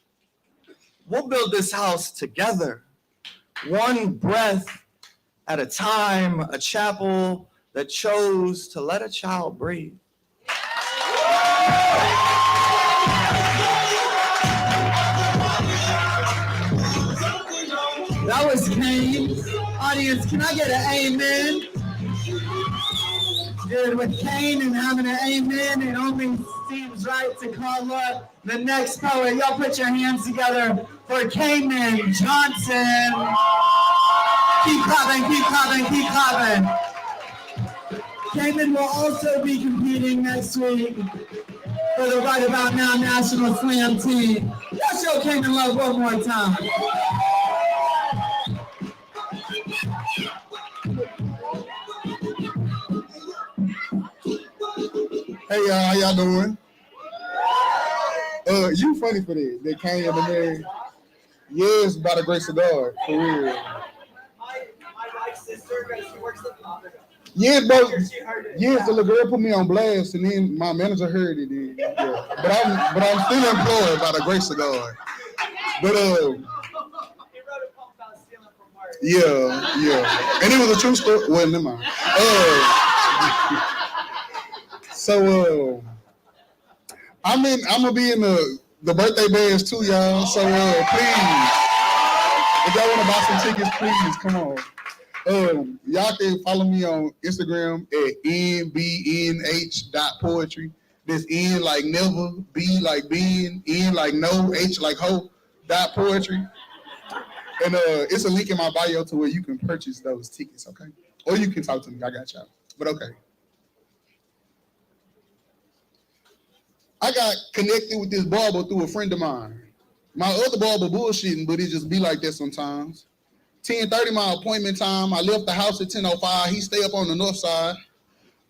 We'll build this house together, one breath at a time, a chapel that chose to let a child breathe. That was Kane. Audience, can I get an amen? Dude, with Kane and having an amen, it only seems right to call up the next poet. Y'all put your hands together for Kanan Johnson. Keep clapping, keep clapping, keep clapping. Cayman will also be competing next week for the Right About Now National Slam team. Let's show Cayman love one more time. Hey y'all, how y'all doing? You funny for this. They came in the man. Yes, by the grace of God, for real. My wife's sister, she works at the Yes, bro. Yes, the little girl put me on blast, and then my manager heard it. Then, yeah. But I'm still employed by the grace of God. But yeah, and it was a true story. Well, never mind. I'm gonna be in the birthday bash too, y'all. So please, if y'all want to buy some tickets, please come on. Y'all can follow me on Instagram at nbnh.poetry. That's N like never, B like being, N like no, H like hope, .poetry. And it's a link in my bio to where you can purchase those tickets, okay? Or you can talk to me. I got y'all. But okay. I got connected with this barber through a friend of mine. My other barber bullshitting, but it just be like that sometimes. 10:30 my appointment time. I left the house at 10:05. He stay up on the north side.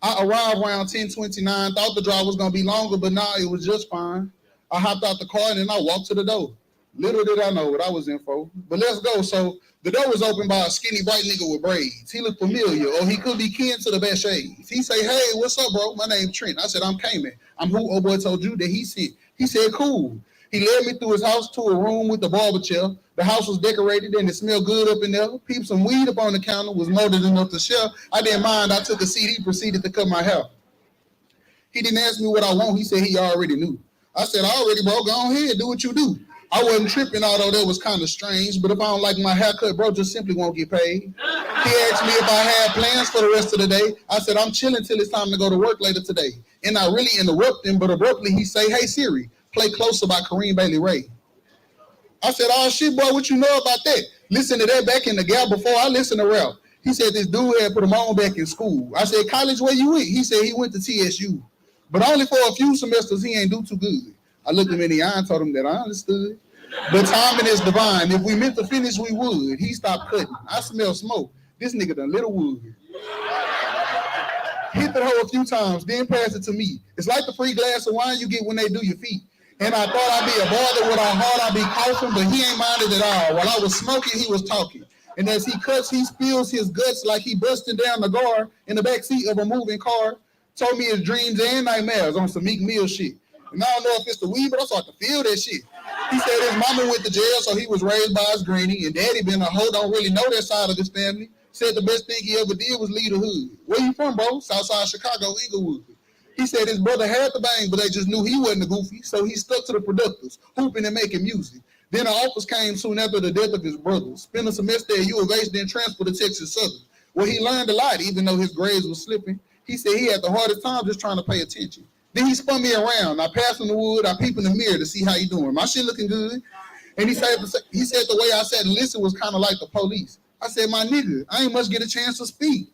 I arrived around 10:29. Thought the drive was gonna be longer, but nah, it was just fine. I hopped out the car and then I walked to the door. Little did I know what I was in for. But let's go. So the door was opened by a skinny bright nigga with braids. He looked familiar, or he could be kin to the best shades. He say, "Hey, what's up, bro? My name's Trent." I said, "I'm Cayman. I'm who old boy told you that he sent." He said, "Cool." He led me through his house to a room with the barber chair. The house was decorated and it smelled good up in there. Peeped some weed up on the counter, was more than enough to share. I didn't mind. I took a seat. He proceeded to cut my hair. He didn't ask me what I want. He said he already knew. I said, "Already, bro, go ahead, do what you do." I wasn't tripping, although that was kind of strange. But if I don't like my haircut, bro, just simply won't get paid. He asked me if I had plans for the rest of the day. I said, "I'm chilling till it's time to go to work later today." And I really interrupt him, but abruptly he say, "Hey, Siri, play Closer by Kareem Bailey Ray." I said, "Oh, shit, boy, what you know about that? Listen to that back in the gap before I listen to rap." He said this dude had put him on back in school. I said, "College, where you went?" He said he went to TSU. But only for a few semesters, he ain't do too good. I looked him in the eye and told him that I understood. But timing is divine. If we meant to finish, we would. He stopped cutting. I smell smoke. This nigga done lit a wood. Hit the hoe a few times, then pass it to me. It's like the free glass of wine you get when they do your feet. And I thought I'd be a bother with how hard I'd be coughing, but he ain't minded at all. While I was smoking, he was talking. And as he cuts, he spills his guts like he busting down the guard in the backseat of a moving car. Told me his dreams and nightmares on some Meek Mill shit. And I don't know if it's the weed, but I start to feel that shit. He said his mama went to jail, so he was raised by his granny, and daddy been a hoe, don't really know that side of his family. Said the best thing he ever did was leave the hood. Where you from, bro? Southside Chicago, Inglewood. He said his brother had the bang, but they just knew he wasn't a goofy, so he stuck to the producers, hooping and making music. Then the offers came soon after the death of his brother. Spent a semester at U of H, then transferred to Texas Southern, where he learned a lot, even though his grades were slipping. He said he had the hardest time just trying to pay attention. Then he spun me around. I passed him the wood. I peep in the mirror to see how he doing. My shit looking good. And he said the way I sat and listened was kind of like the police. I said, "My nigga, I ain't much get a chance to speak."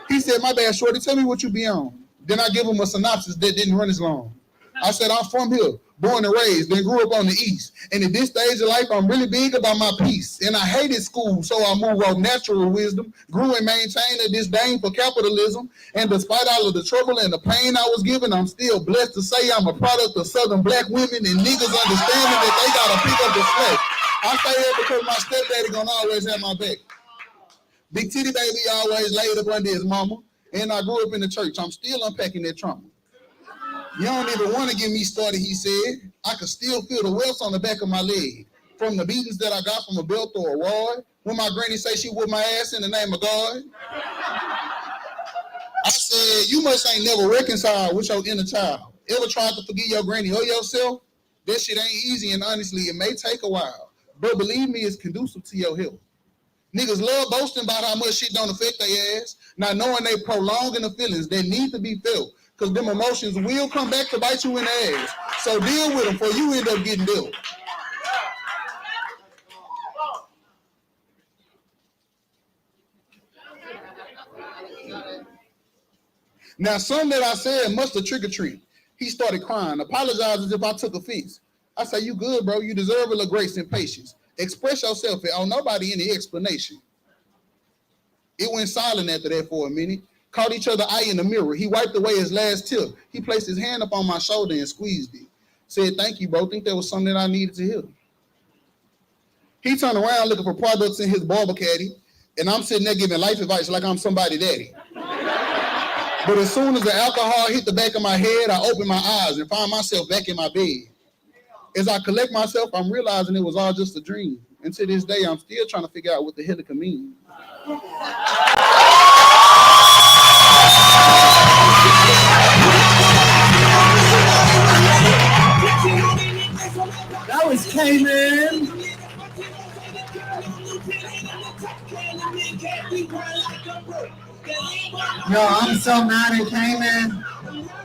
He said, "My bad, shorty, tell me what you be on." Then I give him a synopsis that didn't run as long. I said, "I'm from here, born and raised, then grew up on the East. And at this stage of life, I'm really big about my peace. And I hated school, so I moved off natural wisdom, grew and maintained a disdain for capitalism. And despite all of the trouble and the pain I was given, I'm still blessed to say I'm a product of Southern black women and niggas understanding that they gotta pick up the slack. I say that because my stepdaddy gonna always have my back. Big titty baby always laid up under his mama. And I grew up in the church. I'm still unpacking that trauma. You don't even want to get me started," he said. "I could still feel the welts on the back of my leg from the beatings that I got from a belt or a rod. When my granny say she whooped my ass in the name of God." I said, "You must ain't never reconciled with your inner child. Ever tried to forgive your granny or yourself? That shit ain't easy, and honestly, it may take a while. But believe me, it's conducive to your health. Niggas love boasting about how much shit don't affect their ass, not knowing they prolonging the feelings that need to be felt, because them emotions will come back to bite you in the ass. So deal with them before you end up getting dealt." Now, something that I said must have triggered Trent. He started crying, apologized as if I took offense. I say, you good, bro. You deserve a little grace and patience. Express yourself and owe nobody any explanation. It went silent after that for a minute. Caught each other eye in the mirror. He wiped away his last tear. He placed his hand up on my shoulder and squeezed it. Said, thank you, bro. Think that was something that I needed to hear. He turned around looking for products in his barber caddy, and I'm sitting there giving life advice like I'm somebody daddy. But as soon as the alcohol hit the back of my head, I opened my eyes and found myself back in my bed. As I collect myself, I'm realizing it was all just a dream. And to this day, I'm still trying to figure out what the hell it could mean. That was Cayman. Yo, I'm so mad at Cayman.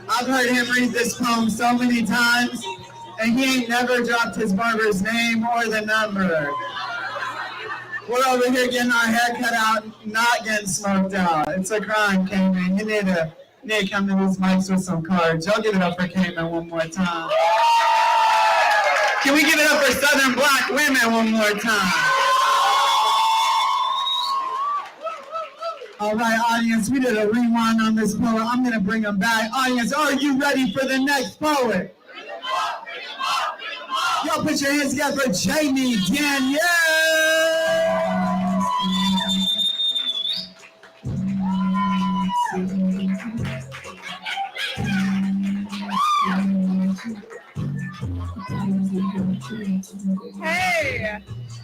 I've heard him read this poem so many times, and he ain't never dropped his barber's name or the number. We're over here getting our hair cut out, not getting smoked out. It's a crime, Cayman. You need to come to these mics with some cards. Y'all give it up for Cayman one more time. Can we give it up for Southern Black women one more time? All right, audience, we did a rewind on this poet. I'm going to bring them back. Audience, are you ready for the next poet? Y'all put your hands together for Jamie Danielle. Hey,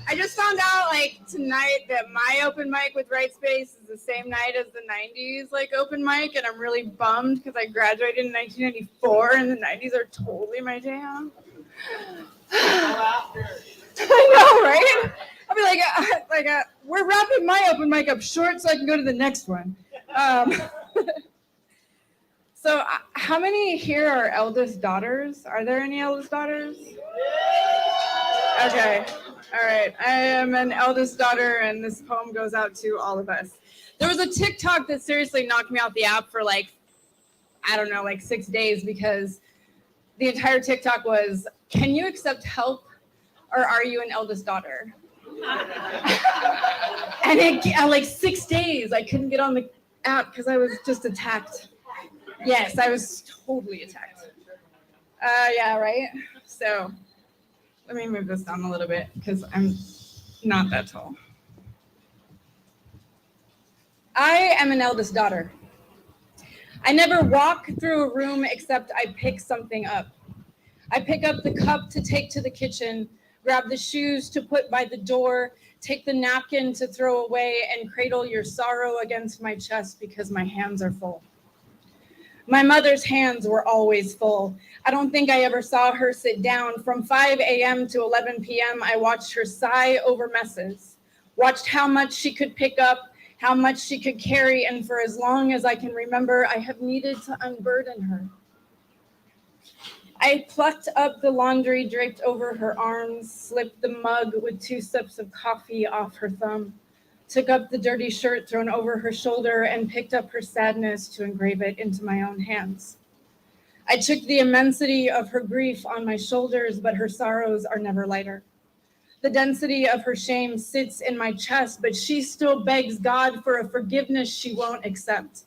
I just found out tonight that my open mic with Right Space is the same night as the 90s open mic, and I'm really bummed because I graduated in 1994 and the 90s are totally my jam. I know, right? I'll be we're wrapping my open mic up short so I can go to the next one. So how many here are eldest daughters? Are there any eldest daughters? Okay. All right. I am an eldest daughter, and this poem goes out to all of us. There was a TikTok that seriously knocked me off the app for 6 days because the entire TikTok was, can you accept help or are you an eldest daughter? And it, 6 days, I couldn't get on the app because I was just attacked. Yes, I was totally attacked. Yeah, right? So let me move this down a little bit because I'm not that tall. I am an eldest daughter. I never walk through a room except I pick something up. I pick up the cup to take to the kitchen, grab the shoes to put by the door, take the napkin to throw away, and cradle your sorrow against my chest because my hands are full. My mother's hands were always full. I don't think I ever saw her sit down. From 5 a.m. to 11 p.m., I watched her sigh over messes, watched how much she could pick up, how much she could carry, and for as long as I can remember, I have needed to unburden her. I plucked up the laundry draped over her arms, slipped the mug with 2 sips of coffee off her thumb, took up the dirty shirt thrown over her shoulder, and picked up her sadness to engrave it into my own hands. I took the immensity of her grief on my shoulders, but her sorrows are never lighter. The density of her shame sits in my chest, but she still begs God for a forgiveness she won't accept.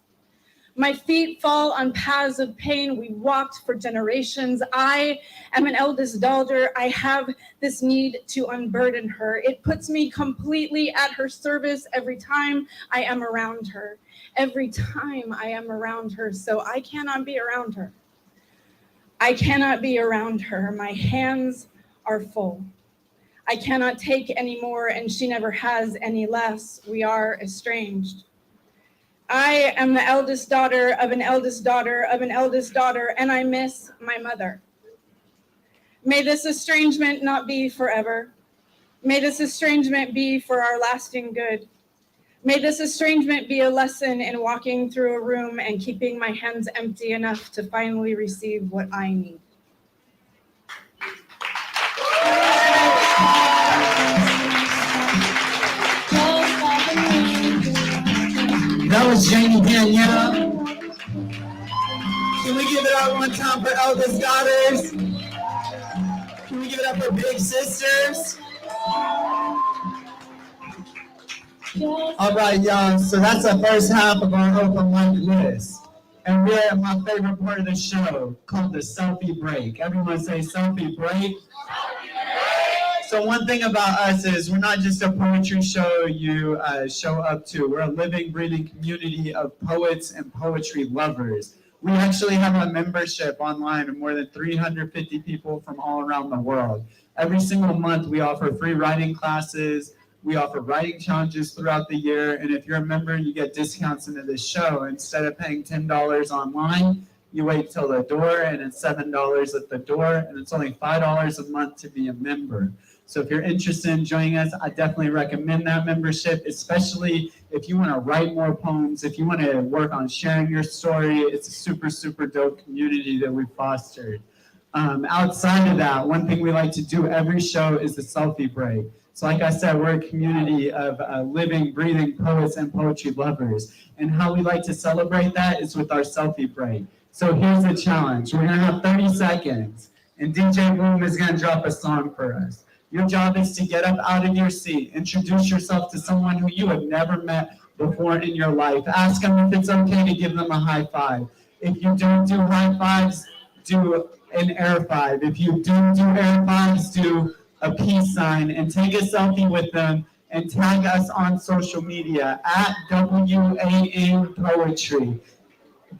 My feet fall on paths of pain we walked for generations. I am an eldest daughter. I have this need to unburden her. It puts me completely at her service every time I am around her. Every time I am around her, so I cannot be around her. I cannot be around her. My hands are full. I cannot take any more, and she never has any less. We are estranged. I am the eldest daughter of an eldest daughter of an eldest daughter, and I miss my mother. May this estrangement not be forever. May this estrangement be for our lasting good. May this estrangement be a lesson in walking through a room and keeping my hands empty enough to finally receive what I need. That was Jamie Danielle. Can we give it up one time for eldest daughters? Can we give it up for big sisters? All right, y'all. So that's the first half of our open mic list. And we're at my favorite part of the show called the selfie break. Everyone say selfie break. So one thing about us is we're not just a poetry show you show up to. We're a living, breathing community of poets and poetry lovers. We actually have a membership online of more than 350 people from all around the world. Every single month we offer free writing classes. We offer writing challenges throughout the year. And if you're a member, you get discounts into this show. Instead of paying $10 online, you wait till the door and it's $7 at the door. And it's only $5 a month to be a member. So if you're interested in joining us, I definitely recommend that membership, especially if you want to write more poems, if you want to work on sharing your story. It's a super, super dope community that we've fostered. Outside of that, one thing we like to do every show is the selfie break. So like I said, we're a community of living, breathing poets and poetry lovers. And how we like to celebrate that is with our selfie break. So here's the challenge. We're going to have 30 seconds, and DJ Boom is going to drop a song for us. Your job is to get up out of your seat, introduce yourself to someone who you have never met before in your life. Ask them if it's okay to give them a high five. If you don't do high fives, do an air five. If you don't do air fives, do a peace sign, and take a selfie with them and tag us on social media at WAM Poetry.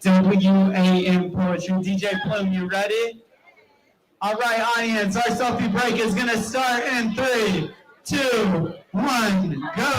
WAM Poetry. DJ Plume, you ready? All right, audience, our selfie break is going to start in 3, 2, 1, go.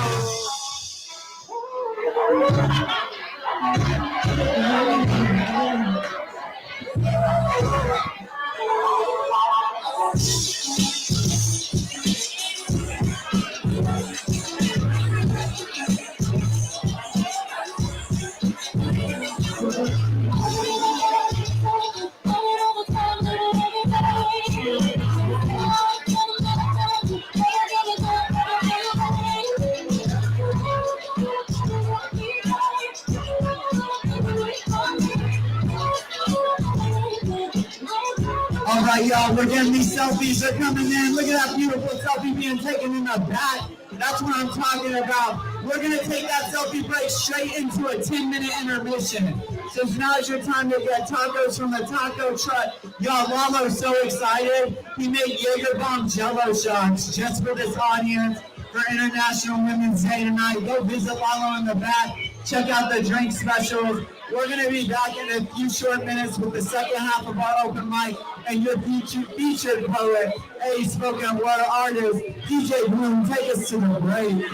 All right, y'all, we're getting these selfies. They're coming in. Look at that beautiful selfie being taken in the back. That's what I'm talking about. We're going to take that selfie break straight into a 10-minute intermission. So now's your time to get tacos from the taco truck. Y'all, Lalo's so excited. He made Jaeger Bomb Jello shots just for this audience for International Women's Day tonight. Go visit Lalo in the back. Check out the drink specials. We're going to be back in a few short minutes with the second half of our open mic and your featured poet, a spoken word artist, DJ Bloom. Take us to the break.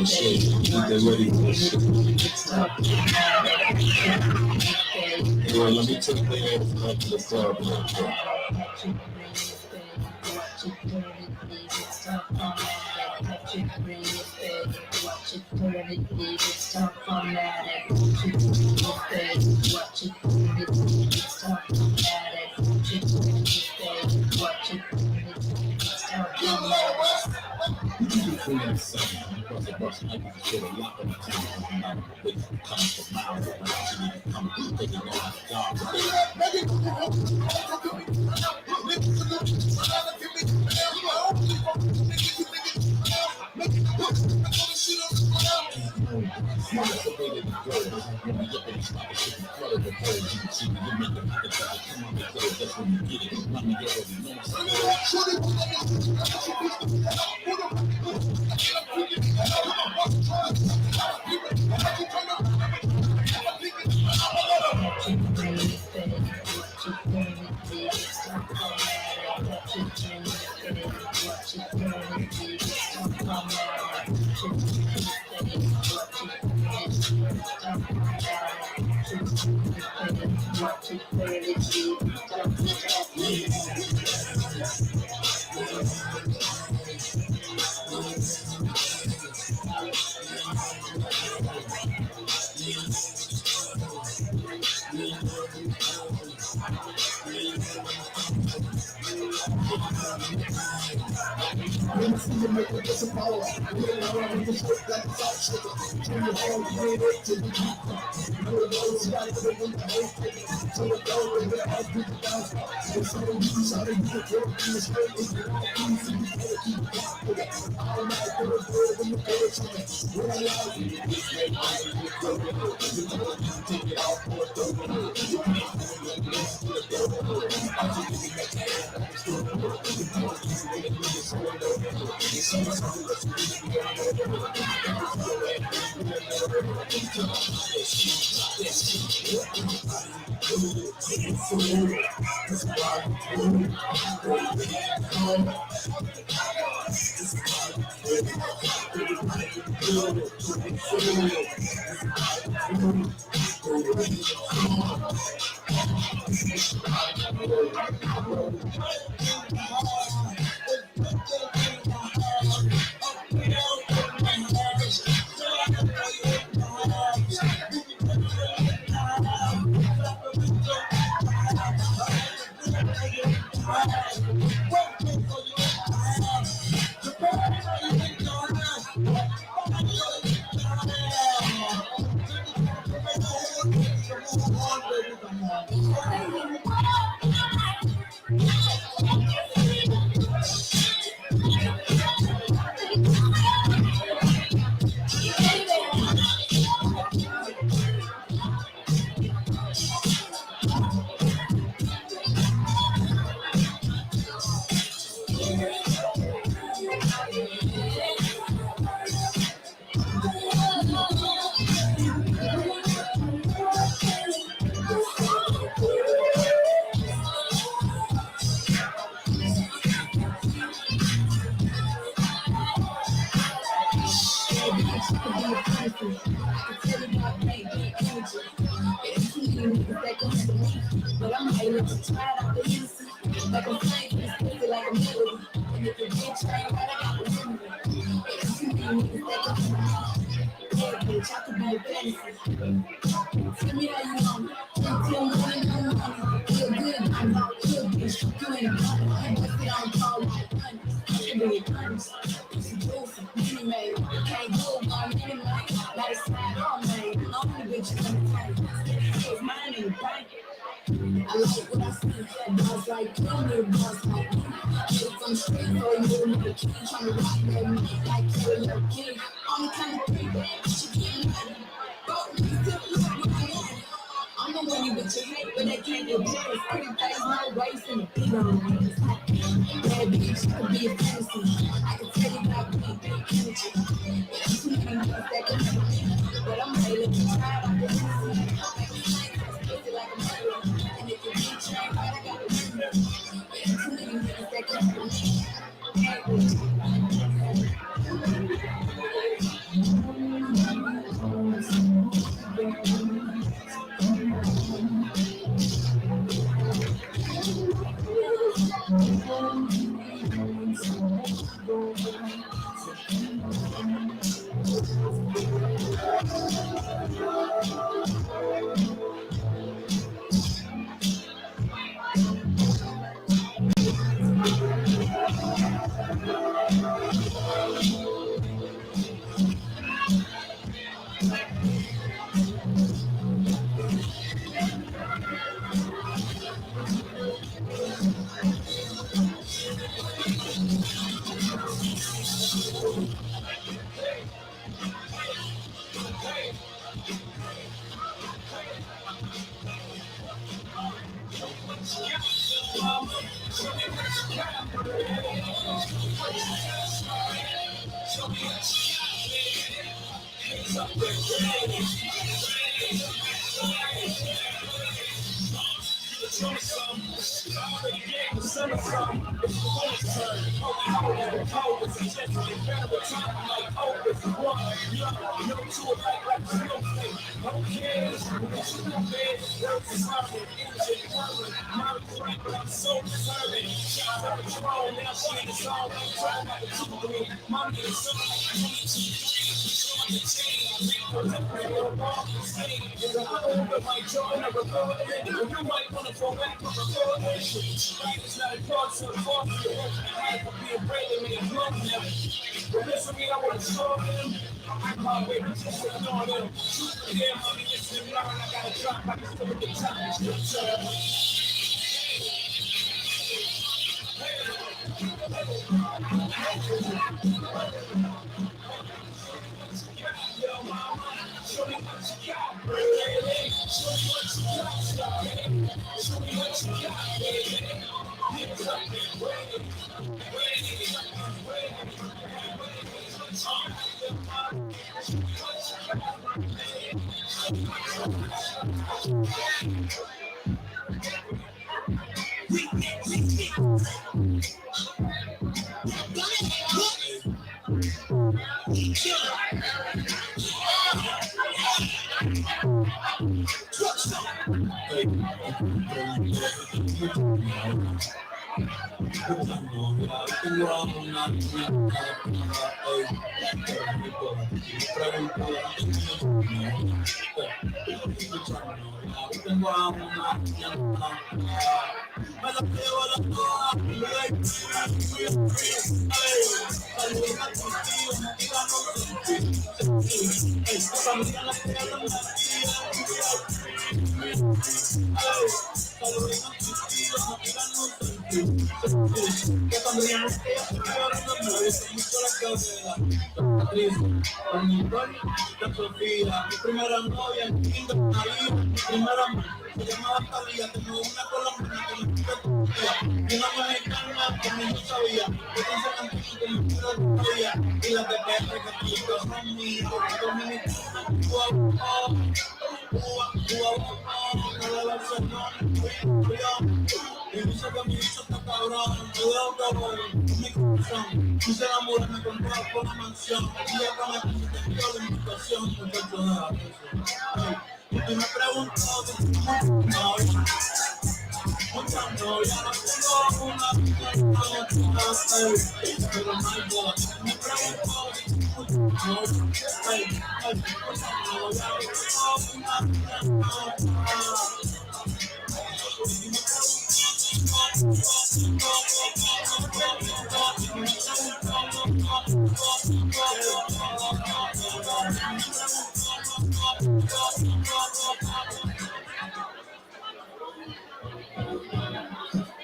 shit. Think they ready for this shit. Well, let me take their ass up to the club real quick.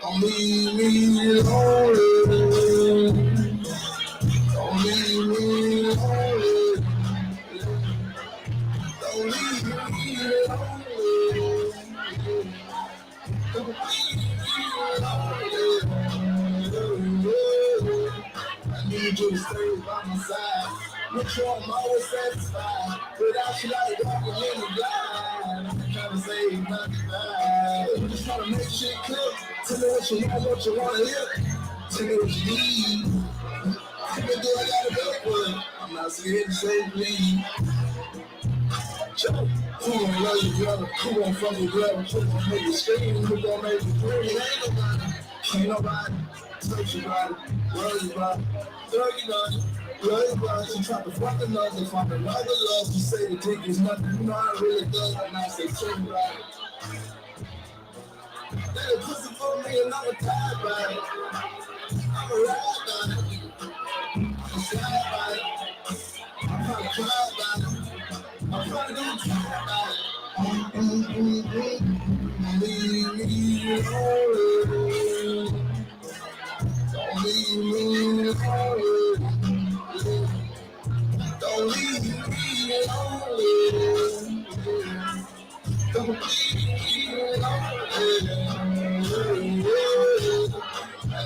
Don't leave me lonely. Don't leave me lonely. Don't leave me lonely. Don't leave me lonely. I need you to stay by my side. Make sure I'm always satisfied. Without you, like walking in the blind. I'm trying to save my time. I'm just trying to make shit click. Tell me what you want, what you want to hear. Tell me what you need. Tell me do I gotta beg for it. I'm not scared to say please. Who gon' love you, brother? Who gon' fuck you, brother? Who gon' make you scream? Who gon' make you scream? Ain't nobody. Search you, brother. Love you, brother. Love you, brother. Love you, brother. She tried to fuck another, find another love. You say the dick is nothing. You know I really does. And I say, check it out. That pussy for me and I'm a tired by it. I'm a ride by it. I'm a slide by it. I'm trying to cry by it. I'm trying to do try by it. Leave me alone. Don't leave me alone. Don't leave me alone. I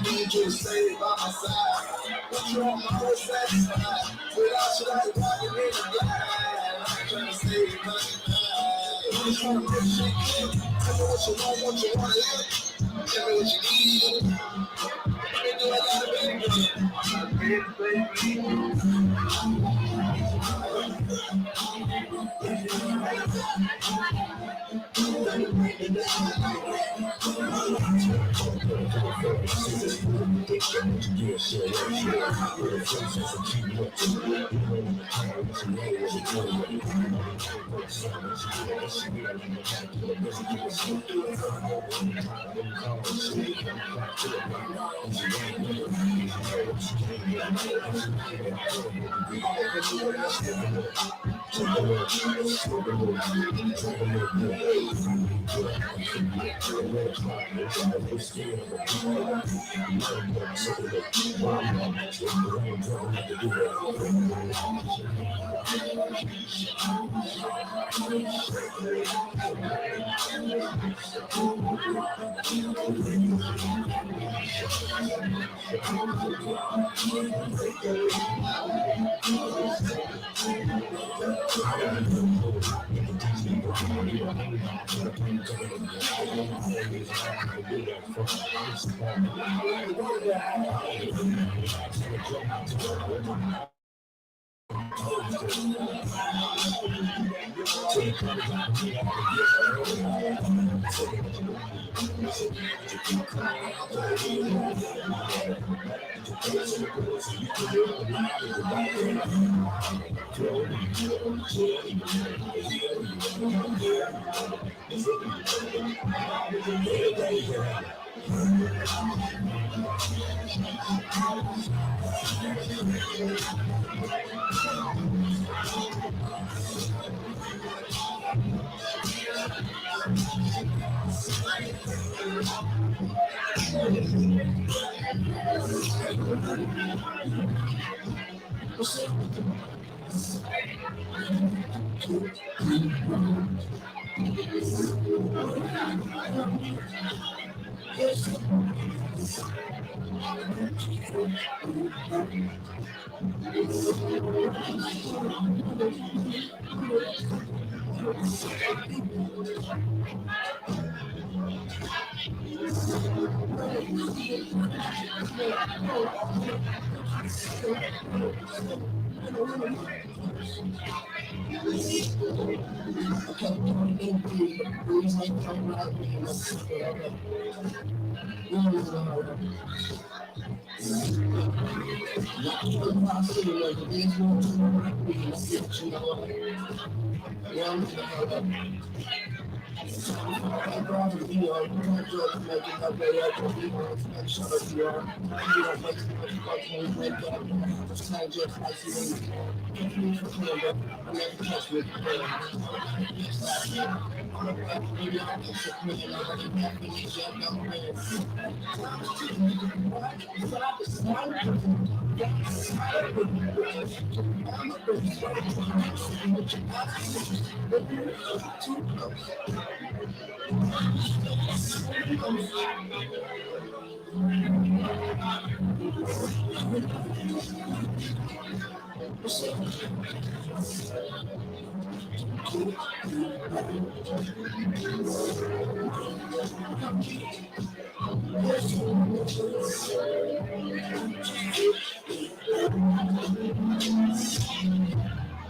need you to stay by my side. But you're always satisfied. Without you, like walking in the blind. I'm trying to stay by my side. I'm trying to push it. Tell me what you want, what you want to live. Tell me what you need. Baby, do I gotta be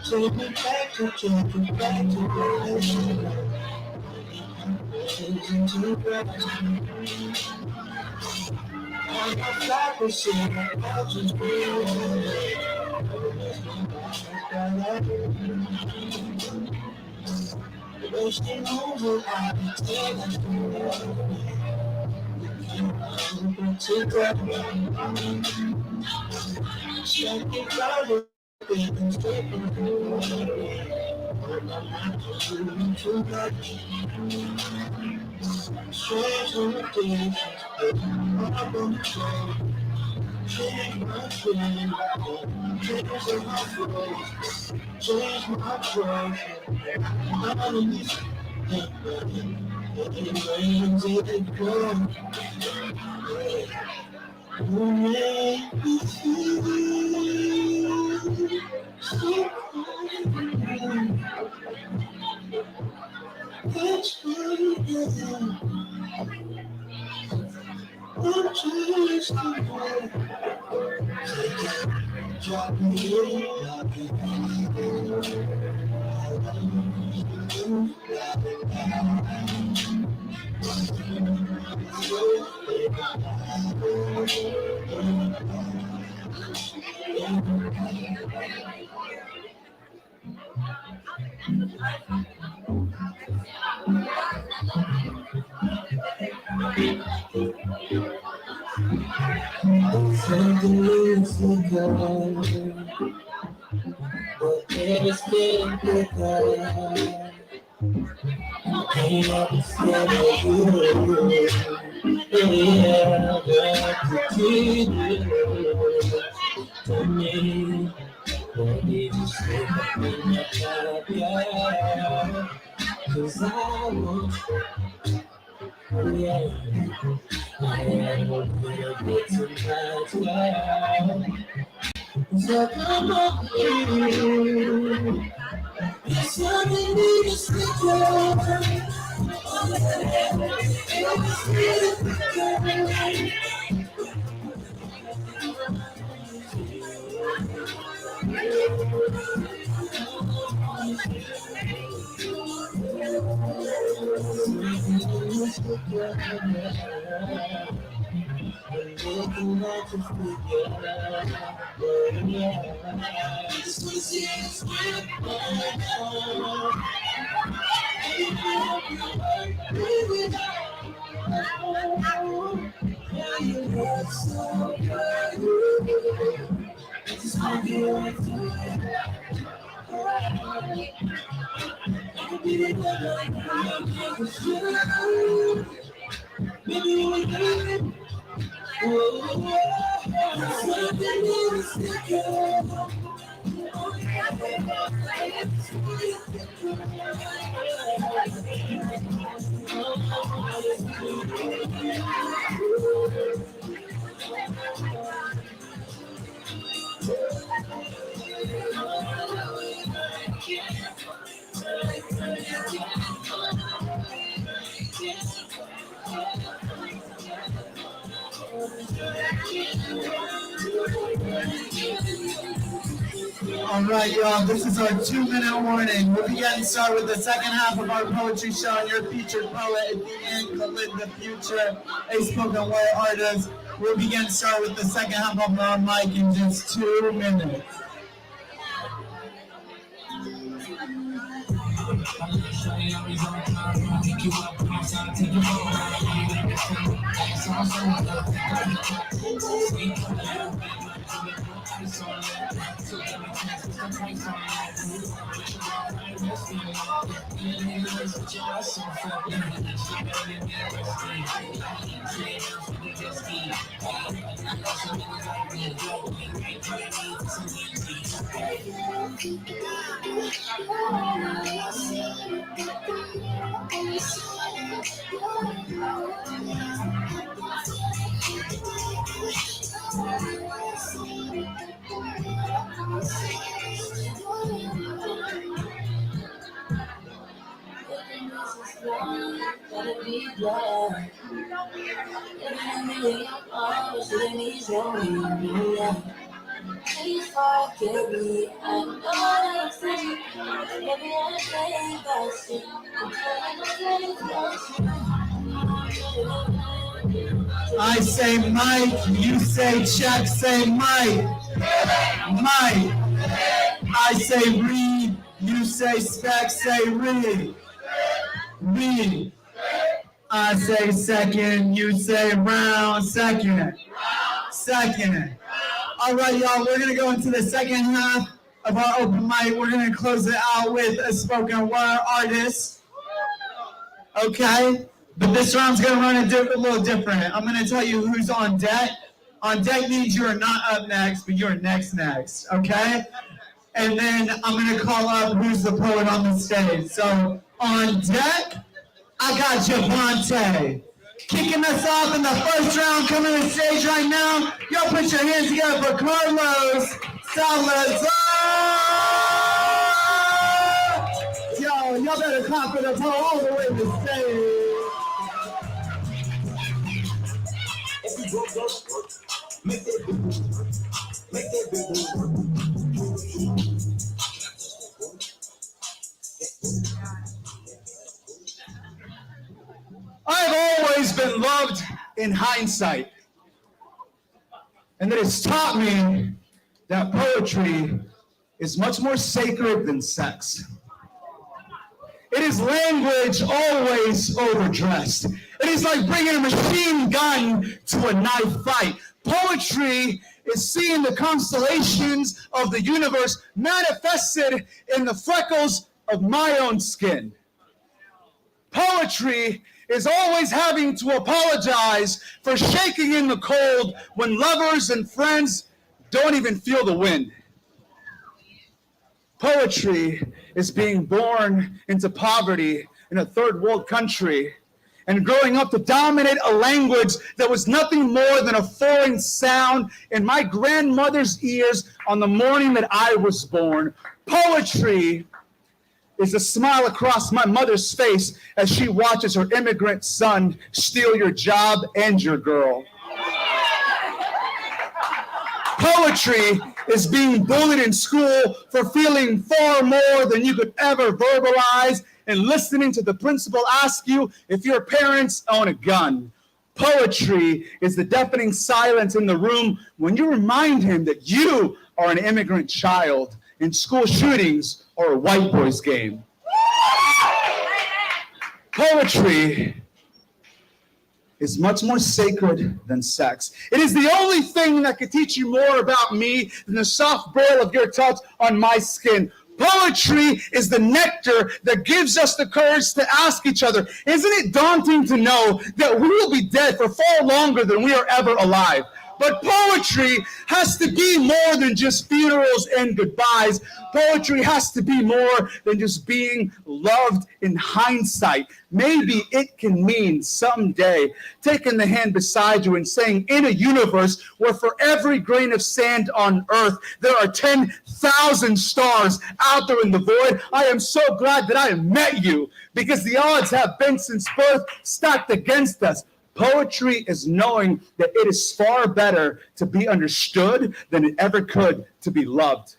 Take me back to All right, y'all, this is our 2-minute warning. We'll be getting started with the second half of our poetry show, and your featured poet at the end, Khalid the Future, a spoken word artist. We'll be getting started with the second half of our mic in just 2 minutes. I say Mike, you say check, say Mike. Mike. I say read, you say spec, say read. Read. I say second, you say round, second. Second. All right, y'all, we're going to go into the second half of our open mic. We're going to close it out with a spoken word artist. Okay? But this round's going to run a little different. I'm going to tell you who's on deck. On deck means you are not up next, but you're next, okay? And then I'm going to call up who's the poet on the stage. So On deck, I got Javante. Kicking us off in the first round, coming to the stage right now. Y'all put your hands together for Carlos Salazar. Yo, y'all better clap for the toe all the way to the stage. I've always been loved in hindsight, and it has taught me that poetry is much more sacred than sex. It is language always overdressed. It is like bringing a machine gun to a knife fight. Poetry is seeing the constellations of the universe manifested in the freckles of my own skin. Poetry is always having to apologize for shaking in the cold when lovers and friends don't even feel the wind. Poetry is being born into poverty in a third world country and growing up to dominate a language that was nothing more than a foreign sound in my grandmother's ears on the morning that I was born. Poetry is a smile across my mother's face as she watches her immigrant son steal your job and your girl. Poetry is being bullied in school for feeling far more than you could ever verbalize and listening to the principal ask you if your parents own a gun. Poetry is the deafening silence in the room when you remind him that you are an immigrant child and school shootings are a white boy's game. Poetry is much more sacred than sex. It is the only thing that could teach you more about me than the soft burl of your touch on my skin. Poetry is the nectar that gives us the courage to ask each other, isn't it daunting to know that we will be dead for far longer than we are ever alive? But poetry has to be more than just funerals and goodbyes. Poetry has to be more than just being loved in hindsight. Maybe it can mean someday taking the hand beside you and saying, in a universe where for every grain of sand on earth, there are 10,000 stars out there in the void, I am so glad that I have met you, because the odds have been since birth stacked against us. Poetry is knowing that it is far better to be understood than it ever could to be loved.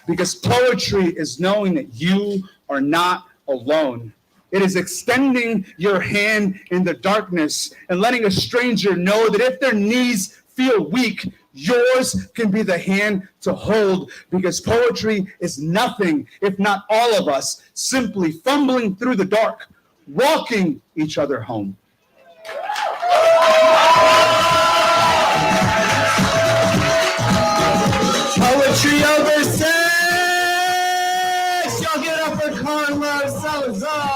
Because poetry is knowing that you are not alone. It is extending your hand in the darkness and letting a stranger know that if their knees feel weak, yours can be the hand to hold. Because poetry is nothing if not all of us simply fumbling through the dark, walking each other home. Poetry over sex! Y'all get up for Carlos Salazar!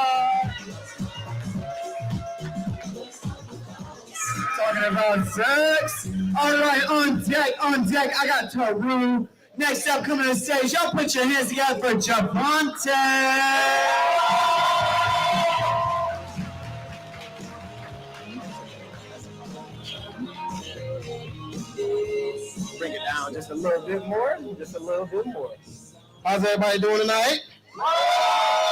Talking about sex. All right, on deck, I got Taru. Next up, coming to the stage, y'all put your hands together for Javante. Bring it down just a little bit more, How's everybody doing tonight?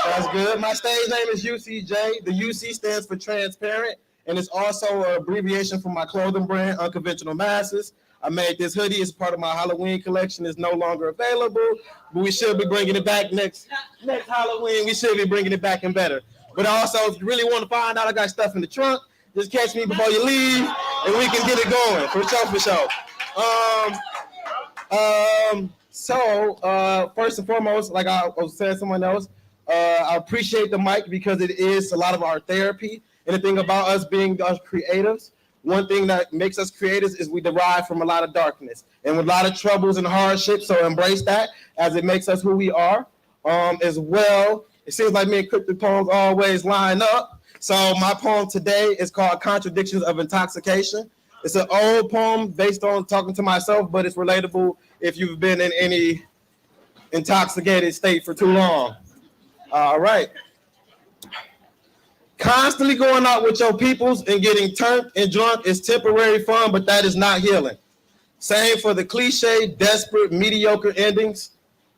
That's good. My stage name is UCJ. The UC stands for transparent, and it's also an abbreviation for my clothing brand, Unconventional Masses. I made this hoodie as part of my Halloween collection. It's no longer available, but we should be bringing it back next Halloween. We should be bringing it back and better. But also, if you really want to find out, I got stuff in the trunk. Just catch me before you leave, and we can get it going, for sure. So first and foremost, like I was saying to someone else, I appreciate the mic because it is a lot of our therapy. And the thing about us being us creatives, one thing that makes us creatives is we derive from a lot of darkness and with a lot of troubles and hardships. So embrace that as it makes us who we are. As well, it seems like me and Cryptic poems always line up. So my poem today is called Contradictions of Intoxication. It's an old poem based on talking to myself, but it's relatable if you've been in any intoxicated state for too long. All right. Constantly going out with your peoples and getting turned and drunk is temporary fun, but that is not healing. Same for the cliche, desperate, mediocre endings.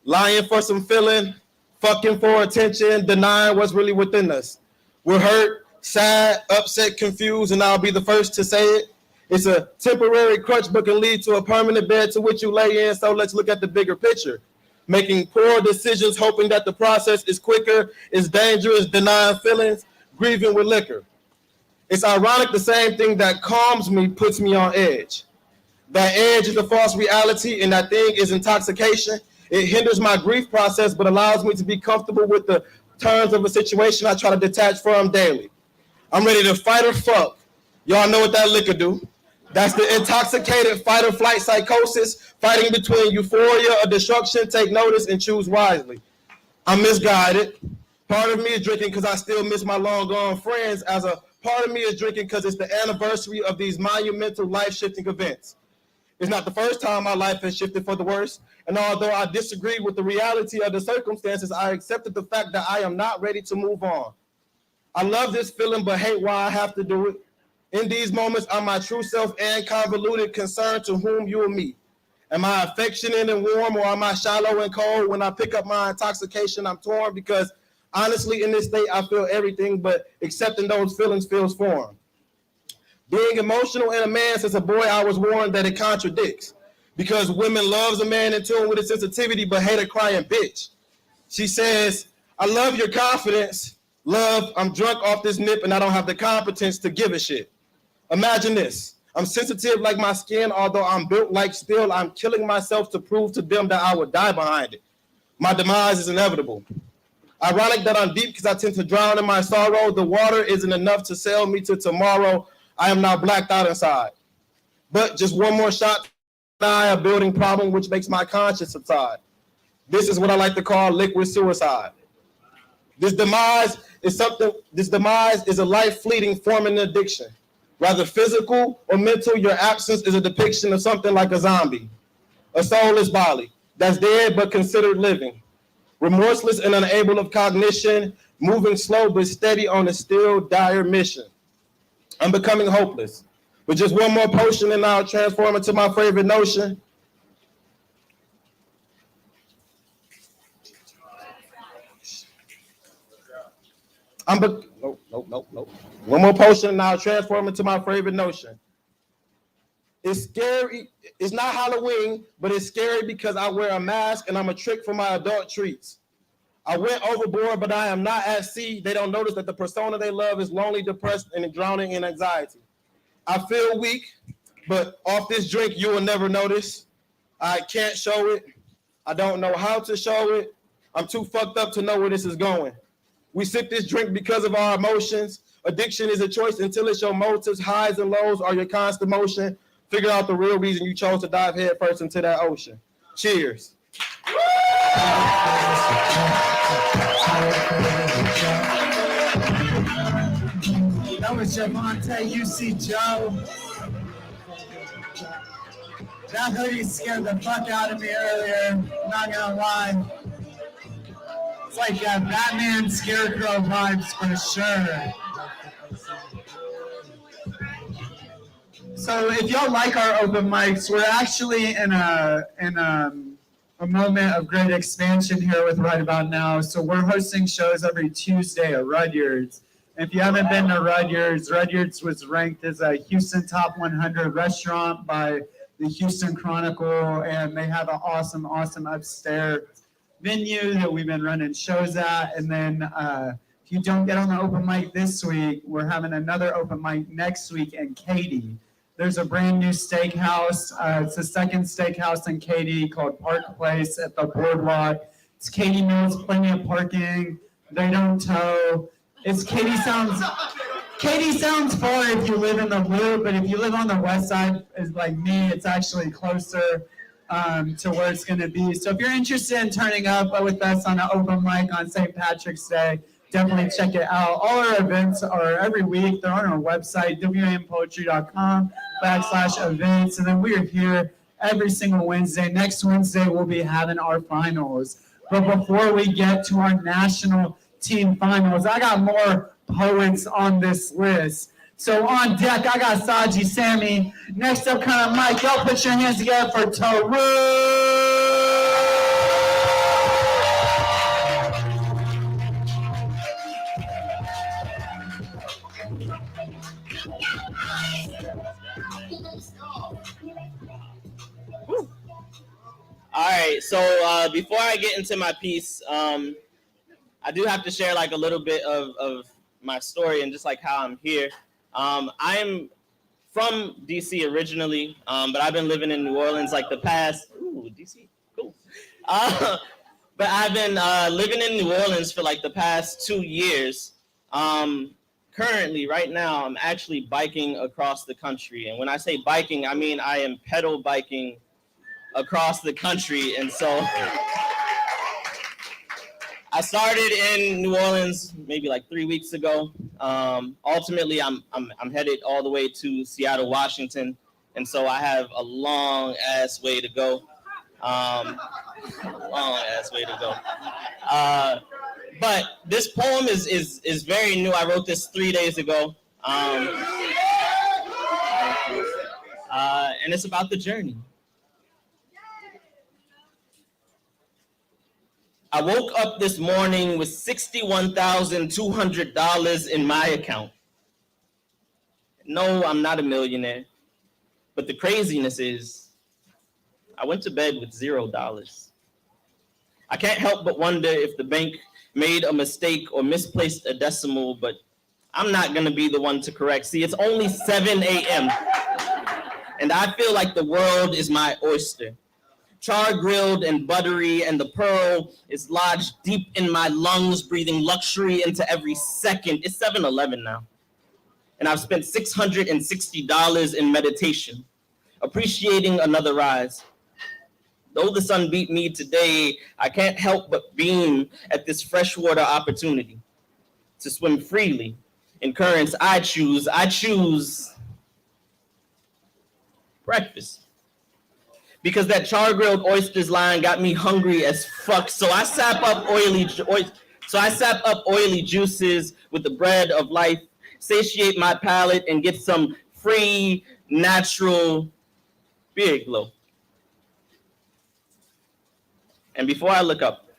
Lying for some feeling, fucking for attention, denying what's really within us. We're hurt, sad, upset, confused, and I'll be the first to say it. It's a temporary crutch but can lead to a permanent bed to which you lay in, so let's look at the bigger picture. Making poor decisions, hoping that the process is quicker, is dangerous, denying feelings, grieving with liquor. It's ironic, the same thing that calms me puts me on edge. That edge is a false reality, and that thing is intoxication. It hinders my grief process, but allows me to be comfortable with the terms of a situation I try to detach from daily. I'm ready to fight or fuck. Y'all know what that liquor do. That's the intoxicated fight or flight psychosis, fighting between euphoria or destruction. Take notice and choose wisely. I'm misguided. Part of me is drinking because I still miss my long gone friends, as a part of me is drinking because it's the anniversary of these monumental life-shifting events. It's not the first time my life has shifted for the worse, and although I disagreed with the reality of the circumstances, I accepted the fact that I am not ready to move on. I love this feeling, but hate why I have to do it. In these moments, I'm my true self and convoluted, concerned to whom you will meet. Am I affectionate and warm, or am I shallow and cold? When I pick up my intoxication, I'm torn because honestly, in this state, I feel everything, but accepting those feelings feels foreign. Being emotional in a man, since a boy, I was warned that it contradicts. Because women loves a man in tune with his sensitivity, but hate a crying bitch. She says, I love your confidence. Love, I'm drunk off this nip and I don't have the competence to give a shit. Imagine this. I'm sensitive like my skin, although I'm built like steel. I'm killing myself to prove to them that I would die behind it. My demise is inevitable. Ironic that I'm deep because I tend to drown in my sorrow. The water isn't enough to sail me to tomorrow. I am now blacked out inside. But just one more shot, a building problem which makes my conscience subside. This is what I like to call liquid suicide. This demise is a life-fleeting form of addiction. Rather physical or mental, your absence is a depiction of something like a zombie, a soulless body that's dead but considered living. Remorseless and unable of cognition, moving slow but steady on a still dire mission. I'm becoming hopeless. With just one more potion and I'll transform into my favorite notion. Nope. One more potion and I'll transform into my favorite notion. It's scary. It's not Halloween, but it's scary because I wear a mask and I'm a trick for my adult treats. I went overboard, but I am not at sea. They don't notice that the persona they love is lonely, depressed, and drowning in anxiety. I feel weak, but off this drink, you will never notice. I can't show it. I don't know how to show it. I'm too fucked up to know where this is going. We sip this drink because of our emotions. Addiction is a choice until it's your motives, highs and lows, or your constant motion. Figure out the real reason you chose to dive head first into that ocean. Cheers. That was Javante UC Joe. That hoodie scared the fuck out of me earlier. I'm not gonna lie. It's like Batman Scarecrow vibes for sure. So if y'all like our open mics, we're actually in a moment of great expansion here with Right About Now. So we're hosting shows every Tuesday at Rudyard's. If you haven't been to Rudyard's, Rudyard's was ranked as a Houston Top 100 restaurant by the Houston Chronicle, and they have an awesome upstairs venue that we've been running shows at. And then if you don't get on the open mic this week, we're having another open mic next week in Katy. There's a brand new steakhouse. It's the second steakhouse in Katy called Park Place at the Boardwalk. It's Katy Mills, plenty of parking. They don't tow. It's Katy sounds far if you live in the Loop, but if you live on the west side, like me, it's actually closer to where it's going to be. So if you're interested in turning up with us on an open mic on St. Patrick's Day, definitely check it out. All our events are every week. They're on our website, wampoetry.com/events. And then we are here every single Wednesday. Next Wednesday, we'll be having our finals. But before we get to our national team finals, I got more poets on this list. So on deck, I got Saji Sammy. Next up, kind of Mike. Y'all put your hands together for Taru. All right, so before I get into my piece, I do have to share like a little bit of my story and just like how I'm here. I'm from DC originally, but I've been living in New Orleans like the past, DC, cool. But I've been living in New Orleans for like the past 2 years. Currently, right now, I'm actually biking across the country. And when I say biking, I mean I am pedal biking across the country. And so I started in New Orleans maybe like 3 weeks ago. Ultimately, I'm headed all the way to Seattle, Washington. And so I have a long ass way to go. But this poem is very new. I wrote this 3 days ago. And it's about the journey. I woke up this morning with $61,200 in my account. No, I'm not a millionaire. But the craziness is, I went to bed with $0. I can't help but wonder if the bank made a mistake or misplaced a decimal, but I'm not gonna be the one to correct. See, it's only 7 a.m. and I feel like the world is my oyster. Char-grilled and buttery, and the pearl is lodged deep in my lungs, breathing luxury into every second. It's 7-Eleven now. And I've spent $660 in meditation, appreciating another rise. Though the sun beat me today, I can't help but beam at this freshwater opportunity to swim freely in currents I choose. I choose breakfast. Because that char-grilled oysters line got me hungry as fuck. So I sap up oily juices with the bread of life, satiate my palate, and get some free, natural beard glow. And before I look up,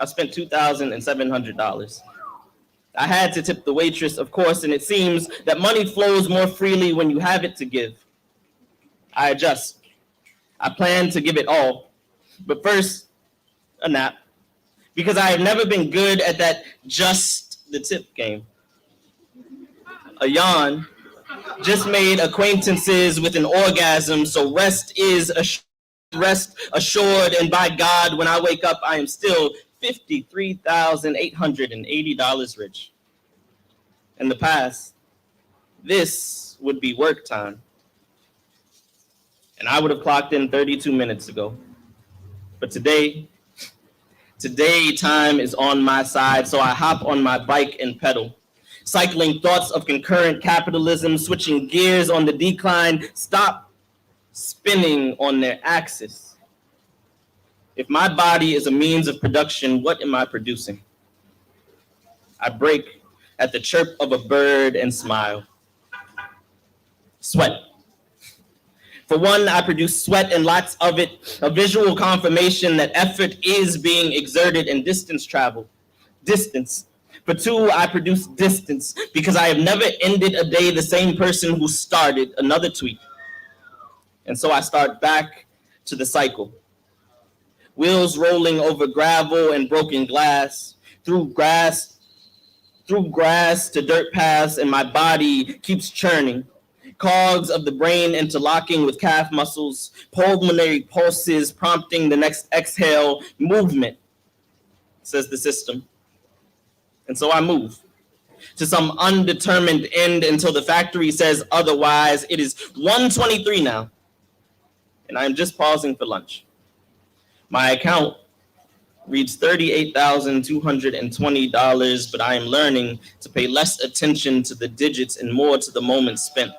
I spent $2,700. I had to tip the waitress, of course, and it seems that money flows more freely when you have it to give. I adjust. I plan to give it all, but first, a nap, because I have never been good at that just the tip game. A yawn, just made acquaintances with an orgasm, so rest assured, and by God, when I wake up, I am still $53,880 rich. In the past, this would be work time. And I would have clocked in 32 minutes ago. But today time is on my side, so I hop on my bike and pedal. Cycling thoughts of concurrent capitalism, switching gears on the decline, stop spinning on their axis. If my body is a means of production, what am I producing? I break at the chirp of a bird and smile. Sweat. For one, I produce sweat and lots of it, a visual confirmation that effort is being exerted in distance travel. Distance. For two, I produce distance because I have never ended a day the same person who started another tweet. And so I start back to the cycle. Wheels rolling over gravel and broken glass, through grass to dirt paths, and my body keeps churning. Cogs of the brain interlocking with calf muscles, pulmonary pulses prompting the next exhale, movement, says the system. And so I move to some undetermined end until the factory says otherwise. It is 1:23 now, and I'm just pausing for lunch. My account reads $38,220, but I am learning to pay less attention to the digits and more to the moments spent.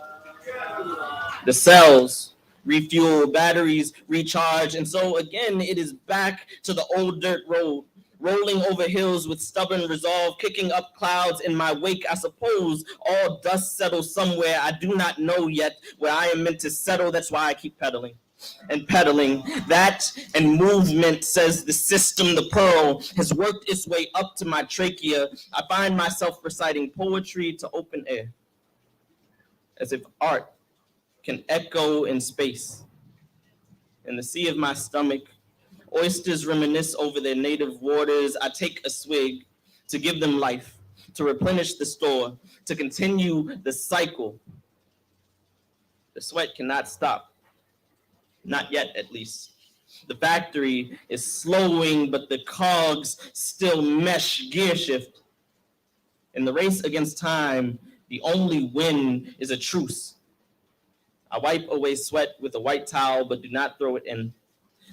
The cells refuel, batteries recharge, and so again, it is back to the old dirt road, rolling over hills with stubborn resolve, kicking up clouds in my wake. I suppose all dust settles somewhere. I do not know yet where I am meant to settle. That's why I keep pedaling and pedaling. That and movement, says the system. The pearl has worked its way up to my trachea. I find myself reciting poetry to open air, as if art can echo in space. In the sea of my stomach, oysters reminisce over their native waters. I take a swig to give them life, to replenish the store, to continue the cycle. The sweat cannot stop. Not yet, at least. The factory is slowing, but the cogs still mesh gear shift. In the race against time, the only win is a truce. I wipe away sweat with a white towel, but do not throw it in.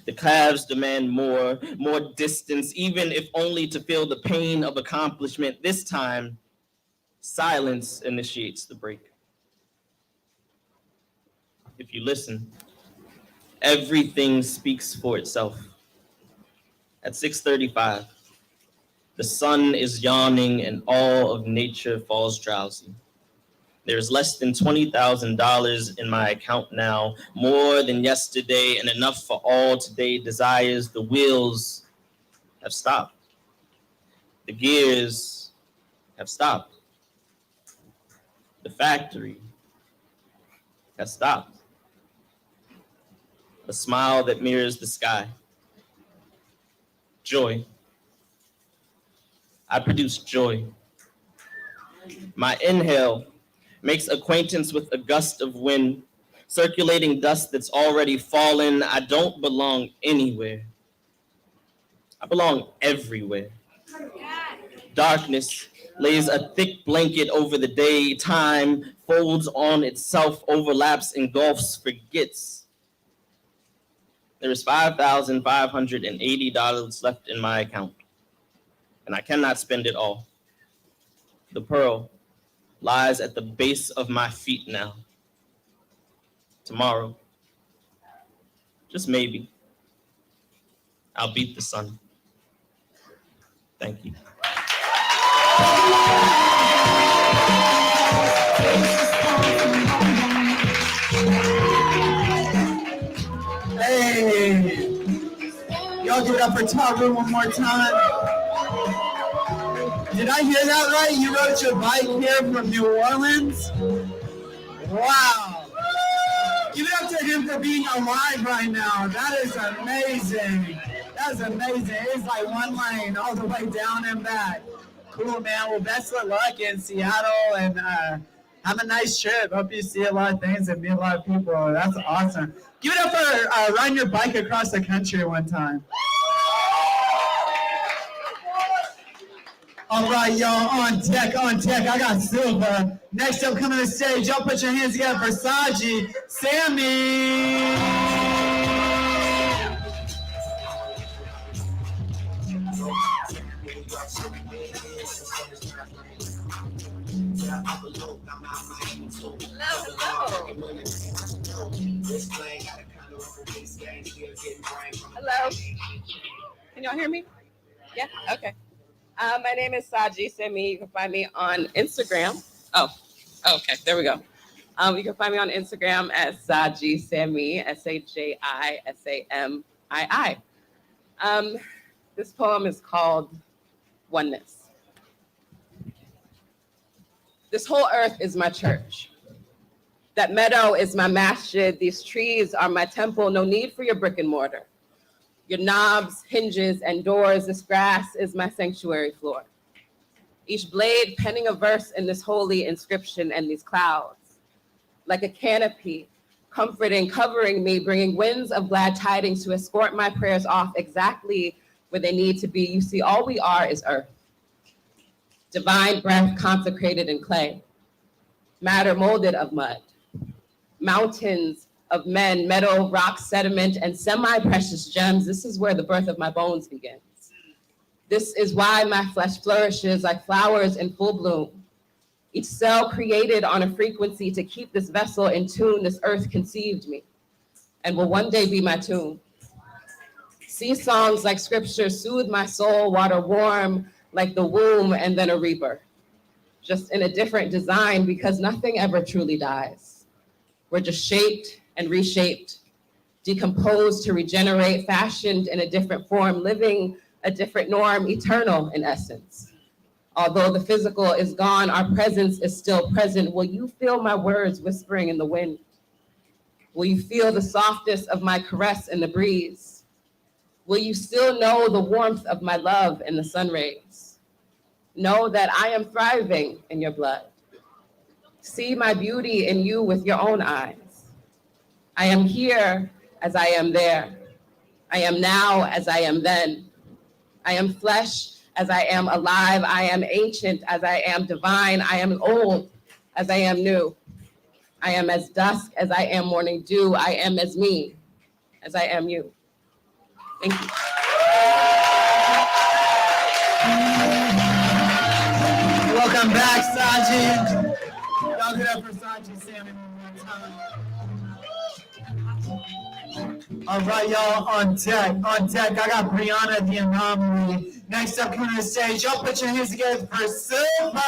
The calves demand more distance, even if only to feel the pain of accomplishment. This time, silence initiates the break. If you listen, everything speaks for itself. At 6:35, the sun is yawning and all of nature falls drowsy. There's less than $20,000 in my account now, more than yesterday and enough for all today desires. The wheels have stopped. The gears have stopped. The factory has stopped. A smile that mirrors the sky. Joy. I produce joy. My inhale makes acquaintance with a gust of wind, circulating dust that's already fallen. I don't belong anywhere. I belong everywhere. Darkness lays a thick blanket over the day. Time folds on itself, overlaps, engulfs, forgets. There is $5,580 left in my account, and I cannot spend it all. The pearl lies at the base of my feet now. Tomorrow, just maybe, I'll beat the sun. Thank you. Hey, y'all give it up for Taru one more time. Did I hear that right? You rode your bike here from New Orleans? Wow. Give it up to him for being alive right now. That is amazing. That is amazing. It's like one lane all the way down and back. Cool, man. Well, best of luck in Seattle and have a nice trip. Hope you see a lot of things and meet a lot of people. That's awesome. Give it up for riding your bike across the country one time. All right, y'all, on deck. I got Silva. Next up, coming to the stage, y'all put your hands together for Saji, Sammy. Hello. Can y'all hear me? Yeah? Okay. My name is Saji Semi. You can find me on Instagram. Okay. There we go. You can find me on Instagram at Saji Semi, SAJISAMII. This poem is called Oneness. This whole earth is my church. That meadow is my masjid. These trees are my temple. No need for your brick and mortar. Your knobs, hinges, and doors. This grass is my sanctuary floor. Each blade penning a verse in this holy inscription, and these clouds, like a canopy, comforting, covering me, bringing winds of glad tidings to escort my prayers off exactly where they need to be. You see, all we are is earth. Divine breath consecrated in clay. Matter molded of mud. Mountains of men, metal, rock, sediment, and semi-precious gems. This is where the birth of my bones begins. This is why my flesh flourishes like flowers in full bloom. Each cell created on a frequency to keep this vessel in tune. This earth conceived me. and will one day be my tomb. See songs like scripture soothe my soul, water warm like the womb, and then a reaper. Just in a different design, because nothing ever truly dies. We're just shaped and reshaped, decomposed to regenerate, fashioned in a different form, living a different norm, eternal in essence. Although the physical is gone, our presence is still present. Will you feel my words whispering in the wind? Will you feel the softness of my caress in the breeze? Will you still know the warmth of my love in the sun rays? Know that I am thriving in your blood. See my beauty in you with your own eyes. I am here as I am there. I am now as I am then. I am flesh as I am alive. I am ancient as I am divine. I am old as I am new. I am as dusk as I am morning dew. I am as me as I am you. Thank you. Welcome back, Saji. Y'all give it up for Saji Salmon one time. All right, y'all, on deck. On deck, I got Brianna the Anomaly. Next up, coming to the stage, y'all put your hands together for Silva.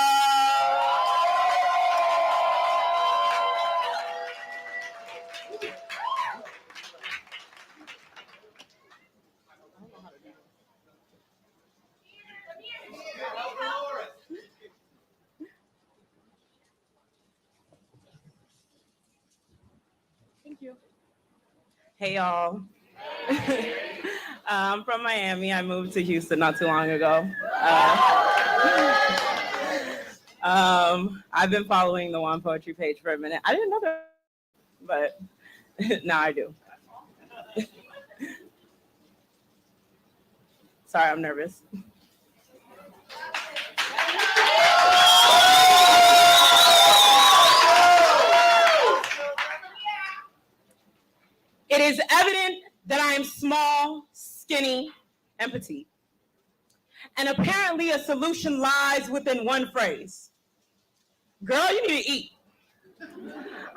Hey y'all. I'm from Miami. I moved to Houston not too long ago. I've been following the One Poetry page for a minute. I didn't know that, but now I do. Sorry, I'm nervous. It is evident that I am small, skinny, and petite. And apparently a solution lies within one phrase. Girl, you need to eat.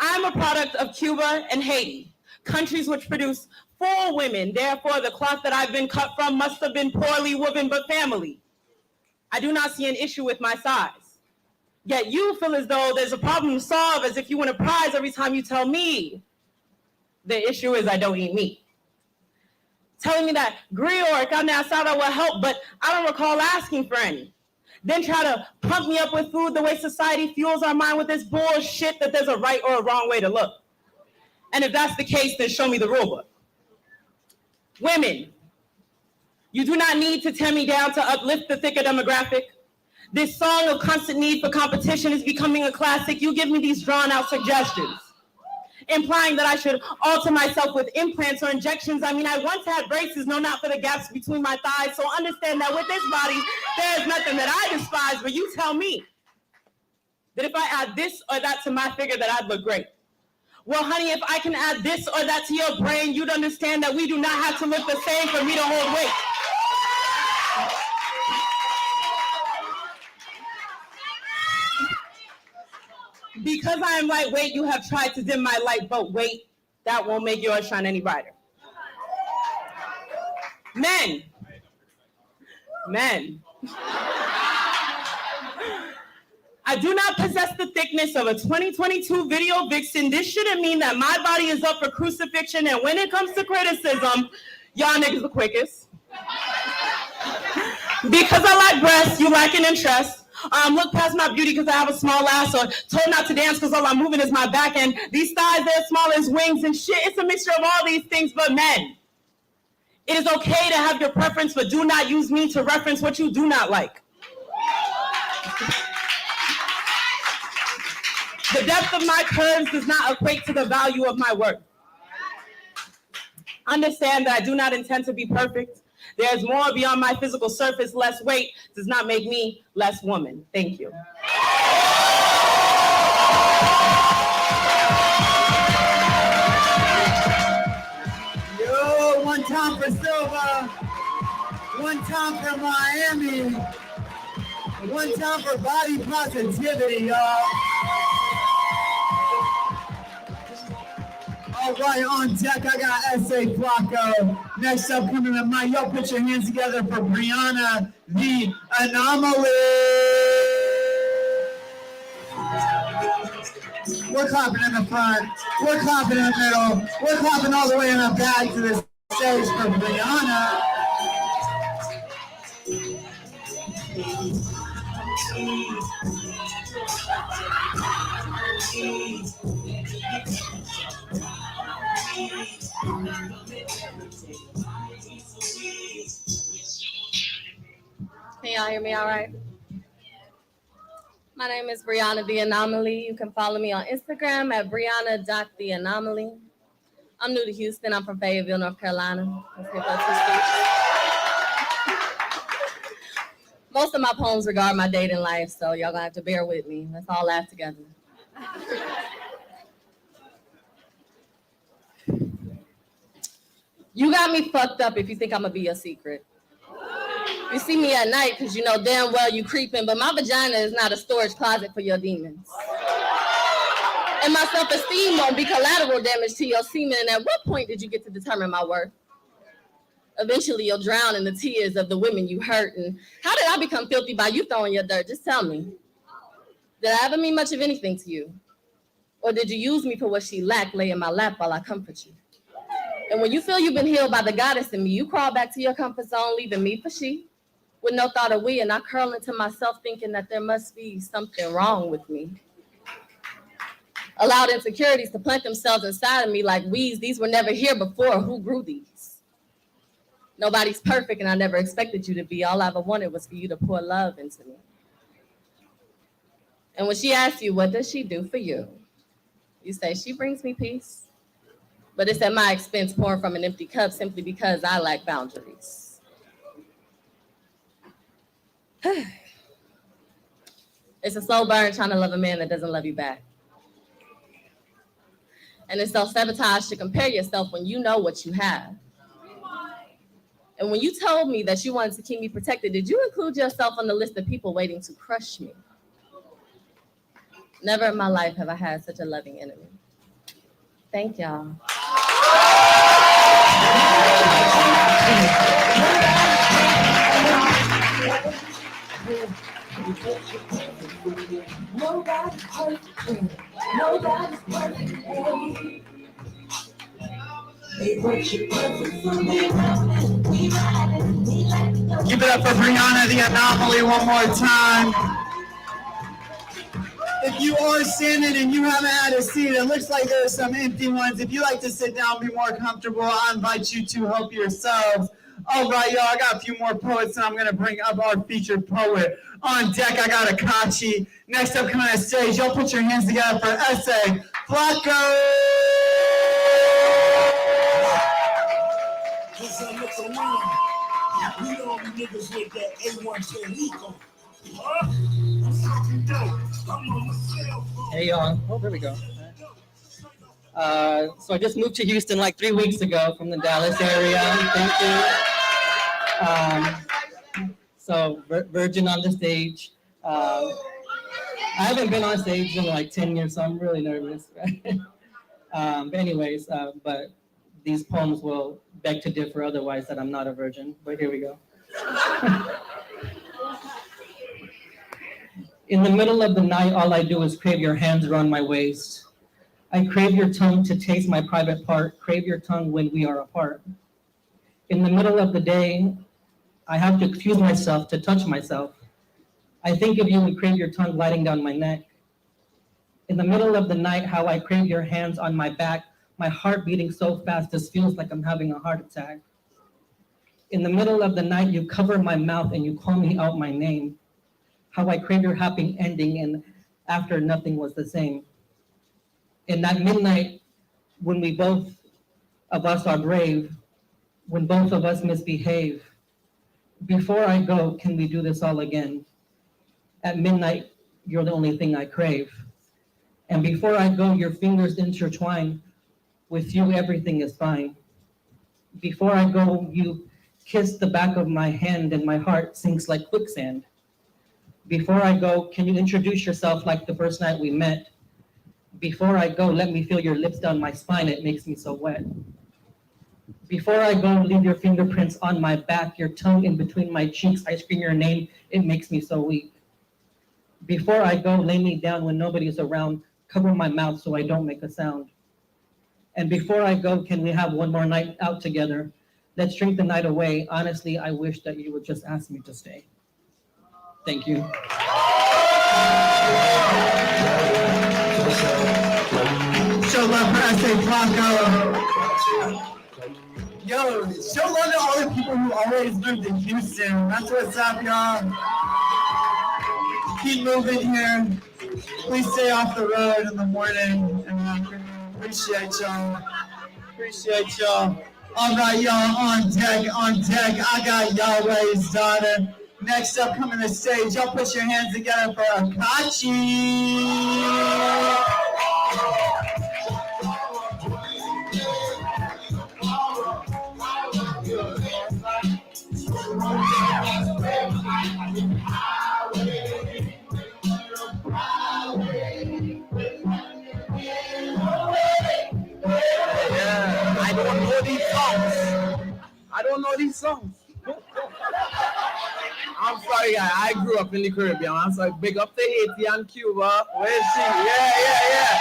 I'm a product of Cuba and Haiti, countries which produce full women. Therefore, the cloth that I've been cut from must have been poorly woven, but family. I do not see an issue with my size. Yet you feel as though there's a problem to solve, as if you win a prize every time you tell me the issue is I don't eat meat. Telling me that griot or carne asada will help, but I don't recall asking for any. Then try to pump me up with food the way society fuels our mind with this bullshit that there's a right or a wrong way to look. And if that's the case, then show me the rule book. Women, you do not need to tear me down to uplift the thicker demographic. This song of constant need for competition is becoming a classic. You give me these drawn out suggestions, implying that I should alter myself with implants or injections. I mean, I once had braces, no, not for the gaps between my thighs. So understand that with this body, there is nothing that I despise, but you tell me that if I add this or that to my figure, that I'd look great. Well, honey, if I can add this or that to your brain, you'd understand that we do not have to look the same for me to hold weight. Because I am lightweight, you have tried to dim my light, but wait, that won't make yours shine any brighter. Men. I do not possess the thickness of a 2022 video vixen. This shouldn't mean that my body is up for crucifixion, and when it comes to criticism, y'all niggas the quickest. Because I like breasts, you lack an interest. Look past my beauty because I have a small ass, or told not to dance because all I'm moving is my back end. These thighs, they're small as wings and shit. It's a mixture of all these things, but men, it is okay to have your preference, but do not use me to reference what you do not like. The depth of my curves does not equate to the value of my work. Understand that I do not intend to be perfect. There's more beyond my physical surface. Less weight does not make me less woman. Thank you. Yo, one time for Silva. One time for Miami. One time for body positivity, y'all. All right, on deck, I got S.A. Flacco. Next up, coming to mic, y'all put your hands together for Brianna, the Anomaly. We're clapping in the front. We're clapping in the middle. We're clapping all the way in the back to the stage for Brianna. Can y'all hear me all right? My name is Brianna the Anomaly. You can follow me on Instagram at Brianna.theanomaly. I'm new to Houston. I'm from Fayetteville, North Carolina. Most of my poems regard my dating life, so y'all gonna have to bear with me. Let's all laugh together. You got me fucked up if you think I'm gonna be a secret. You see me at night because you know damn well you creeping, but my vagina is not a storage closet for your demons. And my self-esteem won't be collateral damage to your semen. And at what point did you get to determine my worth? Eventually you'll drown in the tears of the women you hurt. And how did I become filthy by you throwing your dirt? Just tell me. Did I ever mean much of anything to you? Or did you use me for what she lacked, lay in my lap while I comfort you? And when you feel you've been healed by the goddess in me, you crawl back to your comfort zone, leaving me for she, with no thought of we, and I curl into myself thinking that there must be something wrong with me. Allowed insecurities to plant themselves inside of me like weeds. These were never here before. Who grew these? Nobody's perfect, and I never expected you to be. All I ever wanted was for you to pour love into me. And when she asks you, what does she do for you? You say, she brings me peace. But it's at my expense, pouring from an empty cup simply because I lack boundaries. It's a slow burn trying to love a man that doesn't love you back. And it's self-sabotage to compare yourself when you know what you have. And when you told me that you wanted to keep me protected, did you include yourself on the list of people waiting to crush me? Never in my life have I had such a loving enemy. Thank y'all. Nobody's perfect. Nobody's perfect. Give it up for Brianna the Anomaly one more time. If you are standing and you haven't had a seat, it looks like there are some empty ones. If you like to sit down, be more comfortable, I invite you to help yourselves. All right, y'all, I got a few more poets, and I'm going to bring up our featured poet. On deck, I got Akachi. Next up, coming on stage, y'all put your hands together for S.A. Flacco. We all niggas with that A1 Rico. Hey y'all. Oh, there we go. So I just moved to Houston like 3 weeks ago from the Dallas area. Thank you. So Virgin on the stage. I haven't been on stage in like 10 years, so I'm really nervous. But anyways, but these poems will beg to differ otherwise that I'm not a virgin. But here we go. In the middle of the night, all I do is crave your hands around my waist. I crave your tongue to taste my private part, crave your tongue when we are apart. In the middle of the day, I have to excuse myself to touch myself. I think of you and crave your tongue gliding down my neck. In the middle of the night, how I crave your hands on my back, my heart beating so fast, this feels like I'm having a heart attack. In the middle of the night, you cover my mouth and you call me out my name. How I crave your happy ending, and after nothing was the same. In that midnight, when we both of us are brave, when both of us misbehave, before I go, can we do this all again? At midnight, you're the only thing I crave. And before I go, your fingers intertwine. With you, everything is fine. Before I go, you kiss the back of my hand and my heart sinks like quicksand. Before I go, can you introduce yourself like the first night we met? Before I go, let me feel your lips down my spine, it makes me so wet. Before I go, leave your fingerprints on my back, your tongue in between my cheeks, I scream your name, it makes me so weak. Before I go, lay me down when nobody is around, cover my mouth so I don't make a sound. And before I go, can we have one more night out together? Let's drink the night away. Honestly, I wish that you would just ask me to stay. Thank you. Show love for S.A. Blanco. Yo, show love to all the people who always lived in Houston. That's what's up, y'all. Keep moving here. Please stay off the road in the morning and afternoon. Appreciate y'all. Appreciate y'all. All right, y'all, on deck. I got Yahweh's daughter. Next up, coming to the stage. Y'all put your hands together for Akachi. Yeah, I don't know these songs. I'm sorry, I grew up in the Caribbean. I'm sorry, big up to Haiti and Cuba. Where's she? Yeah.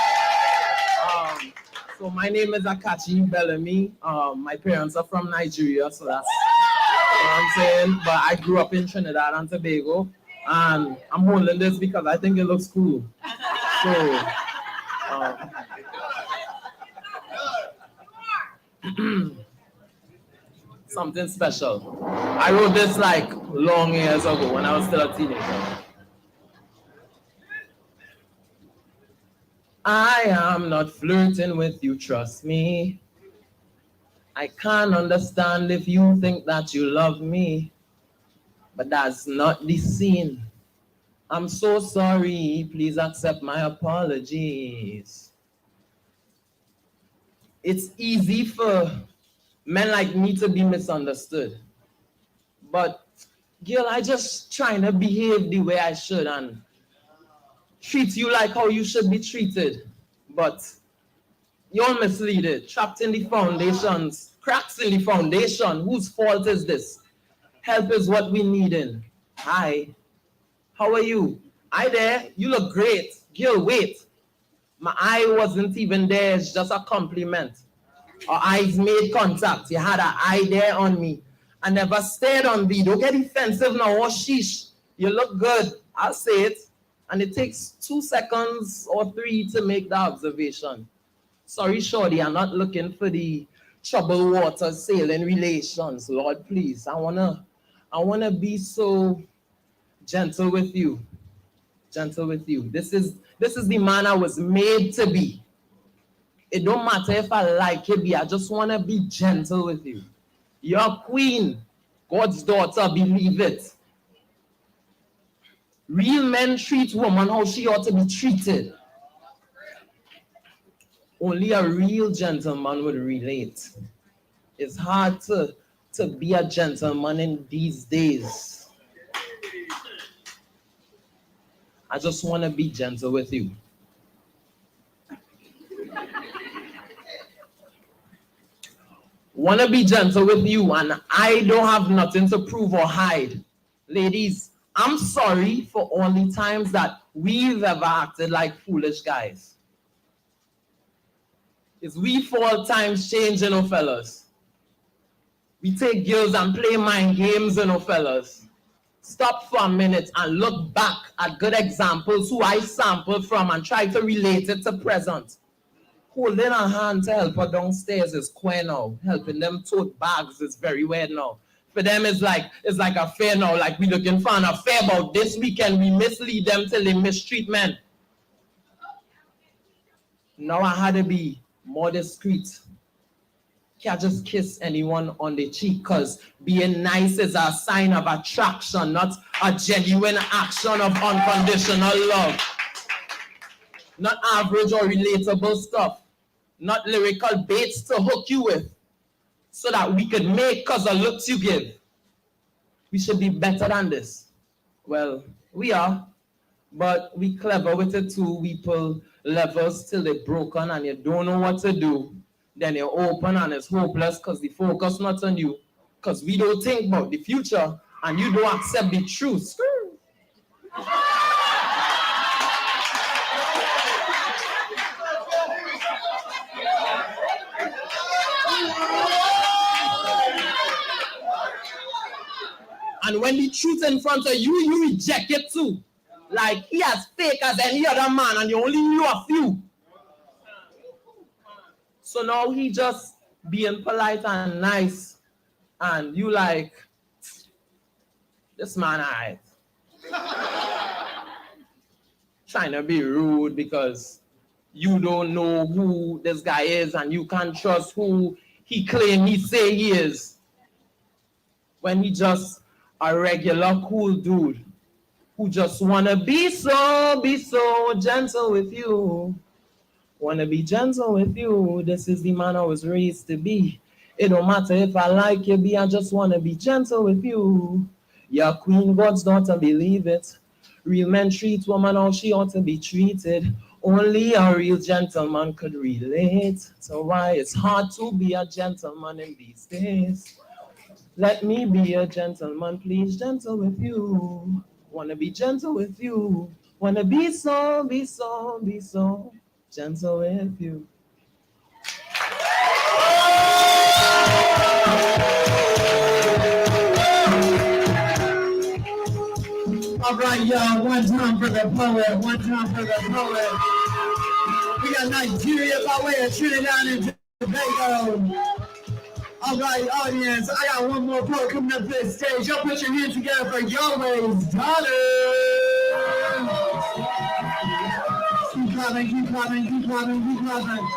So my name is Akachi Bellamy. My parents are from Nigeria, so that's what I'm saying. But I grew up in Trinidad and Tobago, and I'm holding this because I think it looks cool. So, something special. I wrote this like long years ago when I was still a teenager. I am not flirting with you, trust me. I can't understand if you think that you love me, but that's not the scene. I'm so sorry, please accept my apologies. It's easy for men like me to be misunderstood. But, girl, I just trying to behave the way I should and treat you like how you should be treated. But you're misleaded, trapped in the foundations, cracks in the foundation. Whose fault is this? Help is what we need in. Hi, how are you? Hi there, you look great. Girl, wait. My eye wasn't even there, it's just a compliment. Our eyes made contact. You had an eye there on me. I never stared on thee. Don't get defensive now. Oh, sheesh. You look good. I'll say it. And it takes 2 seconds or 3 to make the observation. Sorry, shorty, I'm not looking for the troubled water sailing relations. Lord, please. I wanna be so gentle with you. Gentle with you. This is the man I was made to be. It don't matter if I like it, I just want to be gentle with you. You're a queen, God's daughter, believe it. Real men treat women how she ought to be treated. Only a real gentleman would relate. It's hard to be a gentleman in these days. I just want to be gentle with you. Want to be gentle with you, and I don't have nothing to prove or hide. Ladies, I'm sorry for all the times that we've ever acted like foolish guys. It's we fall times change, fellas. We take girls and play mind games, fellas. Stop for a minute and look back at good examples who I sampled from and try to relate it to present. Holding a hand to help her downstairs is queer now. Helping them tote bags is very weird now. For them, it's like a fair now, like we looking for an affair about this weekend. We mislead them till they mistreat men. Now I had to be more discreet. Can't just kiss anyone on the cheek because being nice is a sign of attraction, not a genuine action of unconditional love. Not average or relatable stuff. Not lyrical baits to hook you with so that we could make because of looks you give. We should be better than this. Well, we are. But we clever with it too. We pull levers till they're broken and you don't know what to do. Then you open and it's hopeless because the focus not on you. Because we don't think about the future and you don't accept the truth. And when the truth in front of you, you reject it too. Like he as fake as any other man and you only knew a few. So now he just being polite and nice. And you like, this man alright. Trying to be rude because you don't know who this guy is and you can't trust who he claim he say he is. When he just a regular cool dude who just wanna be so gentle with you. Wanna be gentle with you. This is the man I was raised to be. It don't matter if I like you, I just wanna be gentle with you. You're queen, God's daughter, believe it. Real men treat woman how she ought to be treated. Only a real gentleman could relate to why it's hard to be a gentleman in these days. Let me be a gentleman, please, gentle with you. Wanna be gentle with you. Wanna be so gentle with you. All right, y'all, one time for the poet, one time for the poet. We got Nigeria by way of Trinidad and Tobago. All right, audience, I got one more poet coming up to the stage. Y'all put your hands together for Yahweh's daughter. Keep clapping, keep clapping, keep clapping, keep clapping.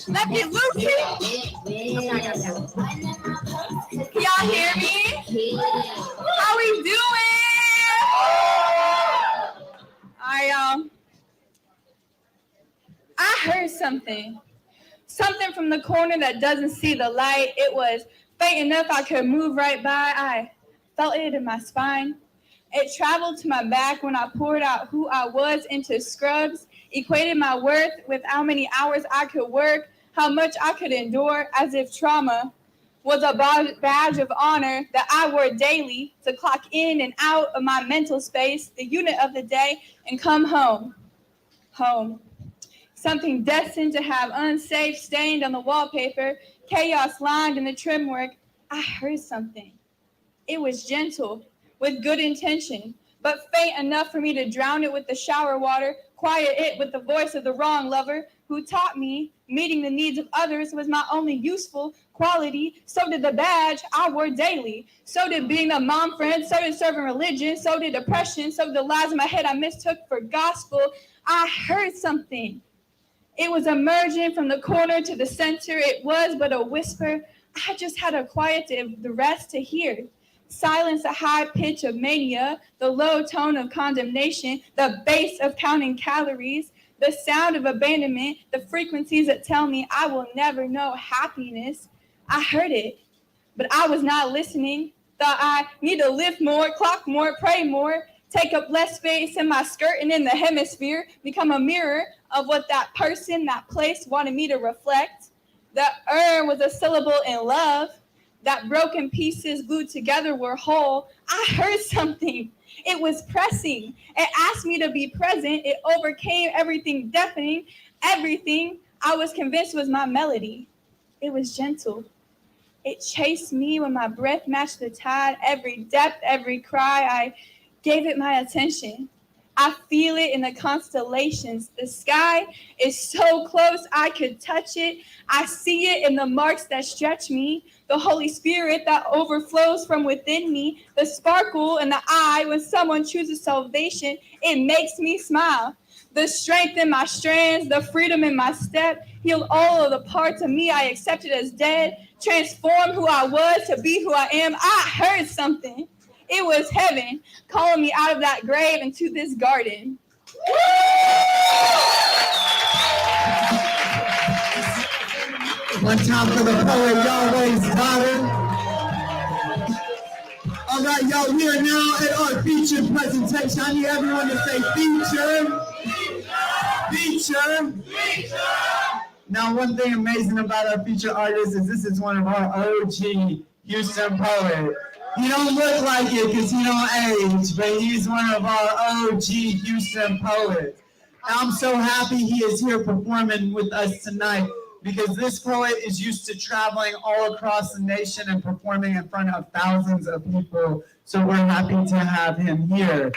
Let me Lucy. Can y'all hear me? How we doing? I heard something from the corner that doesn't see the light. It was faint enough I could move right by. I felt it in my spine. It traveled to my back when I poured out who I was into scrubs, equated my worth with how many hours I could work, how much I could endure, as if trauma was a badge of honor that I wore daily to clock in and out of my mental space, the unit of the day, and come home. Home. Something destined to have unsafe stained on the wallpaper, chaos lined in the trim work. I heard something. It was gentle, with good intention, but faint enough for me to drown it with the shower water, quiet it with the voice of the wrong lover, who taught me meeting the needs of others was my only useful quality. So did the badge I wore daily. So did being a mom friend. So did serving religion. So did depression. So did the lies in my head I mistook for gospel. I heard something. It was emerging from the corner to the center. It was but a whisper. I just had to quiet the rest to hear. Silence, the high pitch of mania, the low tone of condemnation, the bass of counting calories, the sound of abandonment, the frequencies that tell me I will never know happiness. I heard it, but I was not listening. Thought I need to lift more, clock more, pray more, take up less space in my skirt and in the hemisphere, become a mirror of what that person, that place wanted me to reflect. That was a syllable in love. That broken pieces glued together were whole. I heard something. It was pressing. It asked me to be present. It overcame everything deafening. Everything I was convinced was my melody. It was gentle. It chased me when my breath matched the tide. Every depth, every cry, I gave it my attention. I feel it in the constellations. The sky is so close I could touch it. I see it in the marks that stretch me. The Holy Spirit that overflows from within me. The sparkle in the eye when someone chooses salvation. It makes me smile. The strength in my strands, the freedom in my step, healed all of the parts of me I accepted as dead. Transformed who I was to be who I am. I heard something. It was heaven calling me out of that grave into this garden. One time for the poet, Yahweh's daughter. All right, y'all, we are now at our feature presentation. I need everyone to say feature. Feature. Now, one thing amazing about our feature artist is this is one of our OG Houston poets. He don't look like it because he don't age, but he's one of our OG Houston poets. And I'm so happy he is here performing with us tonight because this poet is used to traveling all across the nation and performing in front of thousands of people. So we're happy to have him here.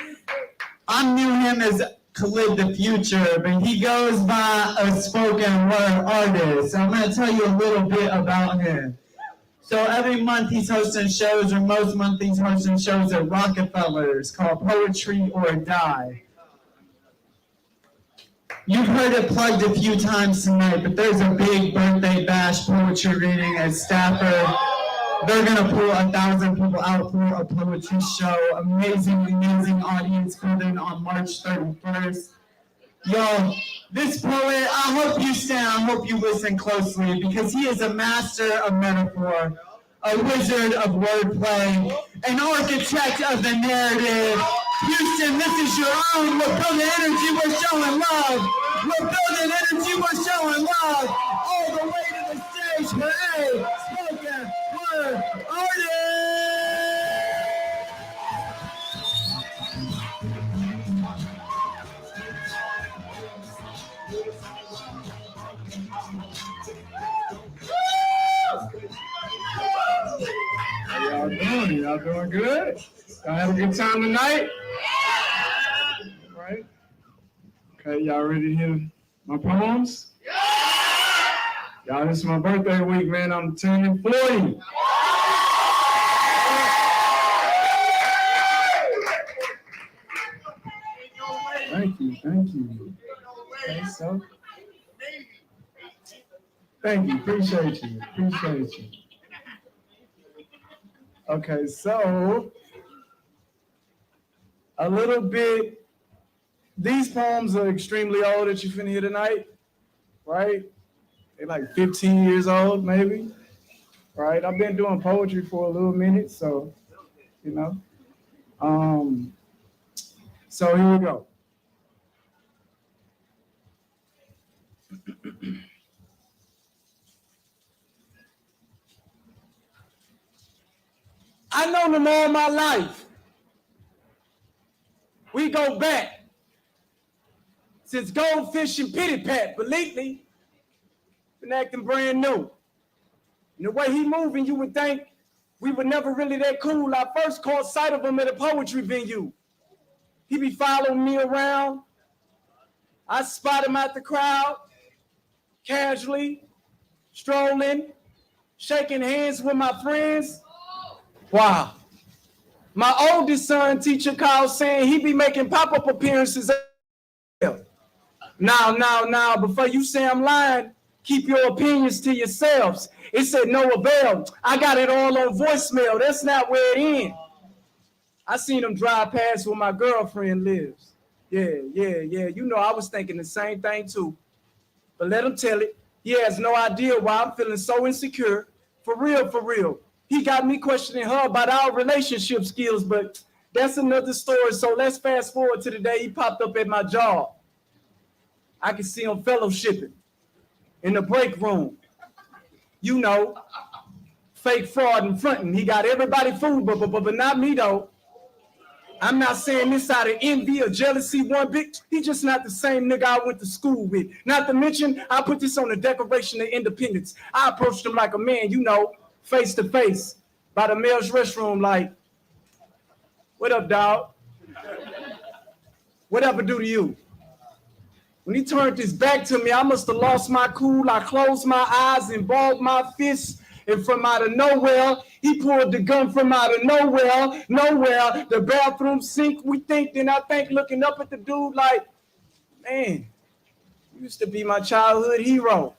I knew him as Khalid the Future, but he goes by a spoken word artist. So I'm going to tell you a little bit about him. So every month he's hosting shows, or most months he's hosting shows at Rockefeller's called Poetry or Die. You've heard it plugged a few times tonight, but there's a big birthday bash poetry reading at Stafford. They're gonna pull 1,000 people out for a poetry show. Amazing audience building on March 31st. Yo, this poet, I hope you stand, I hope you listen closely, because he is a master of metaphor, a wizard of wordplay, an architect of the narrative. Houston, this is your own. We're building energy, we're showing love. We're building energy, we're showing love. All the way to the stage for a spoken word artist. How y'all doing? Y'all doing good? Y'all have a good time tonight? Right? Okay, y'all ready to hear my poems? Y'all, this is my birthday week, man. I'm turning 40. Thank you. Okay, so. Thank you, appreciate you. Okay, so a little bit, these poems are extremely old that you finna hear tonight, right? They're like 15 years old, maybe, right? I've been doing poetry for a little minute, so, you know. So here we go. I know them all my life. We go back since Goldfish and Pity Pat, but lately, been acting brand new. And the way he moving, you would think we were never really that cool. I first caught sight of him at a poetry venue. He be following me around. I spot him out the crowd, casually, strolling, shaking hands with my friends. Wow. My oldest son, teacher, called saying he be making pop-up appearances. Now, before you say I'm lying, keep your opinions to yourselves. It said no avail. I got it all on voicemail. That's not where it ends. I seen him drive past where my girlfriend lives. Yeah. You know, I was thinking the same thing too. But let him tell it. He has no idea why I'm feeling so insecure. For real. He got me questioning her about our relationship skills, but that's another story. So let's fast forward to the day he popped up at my job. I could see him fellowshipping in the break room. You know, fake fraud and fronting. He got everybody fooled, but not me though. I'm not saying this out of envy or jealousy one bit. He just not the same nigga I went to school with. Not to mention, I put this on the Declaration of Independence. I approached him like a man, you know, face to face by the male's restroom like, what up, dog? Whatever do to you? When he turned his back to me, I must have lost my cool. I closed my eyes and balled my fists. And from out of nowhere, he pulled the gun from out of nowhere. The bathroom sink, then I think looking up at the dude like, man, you used to be my childhood hero.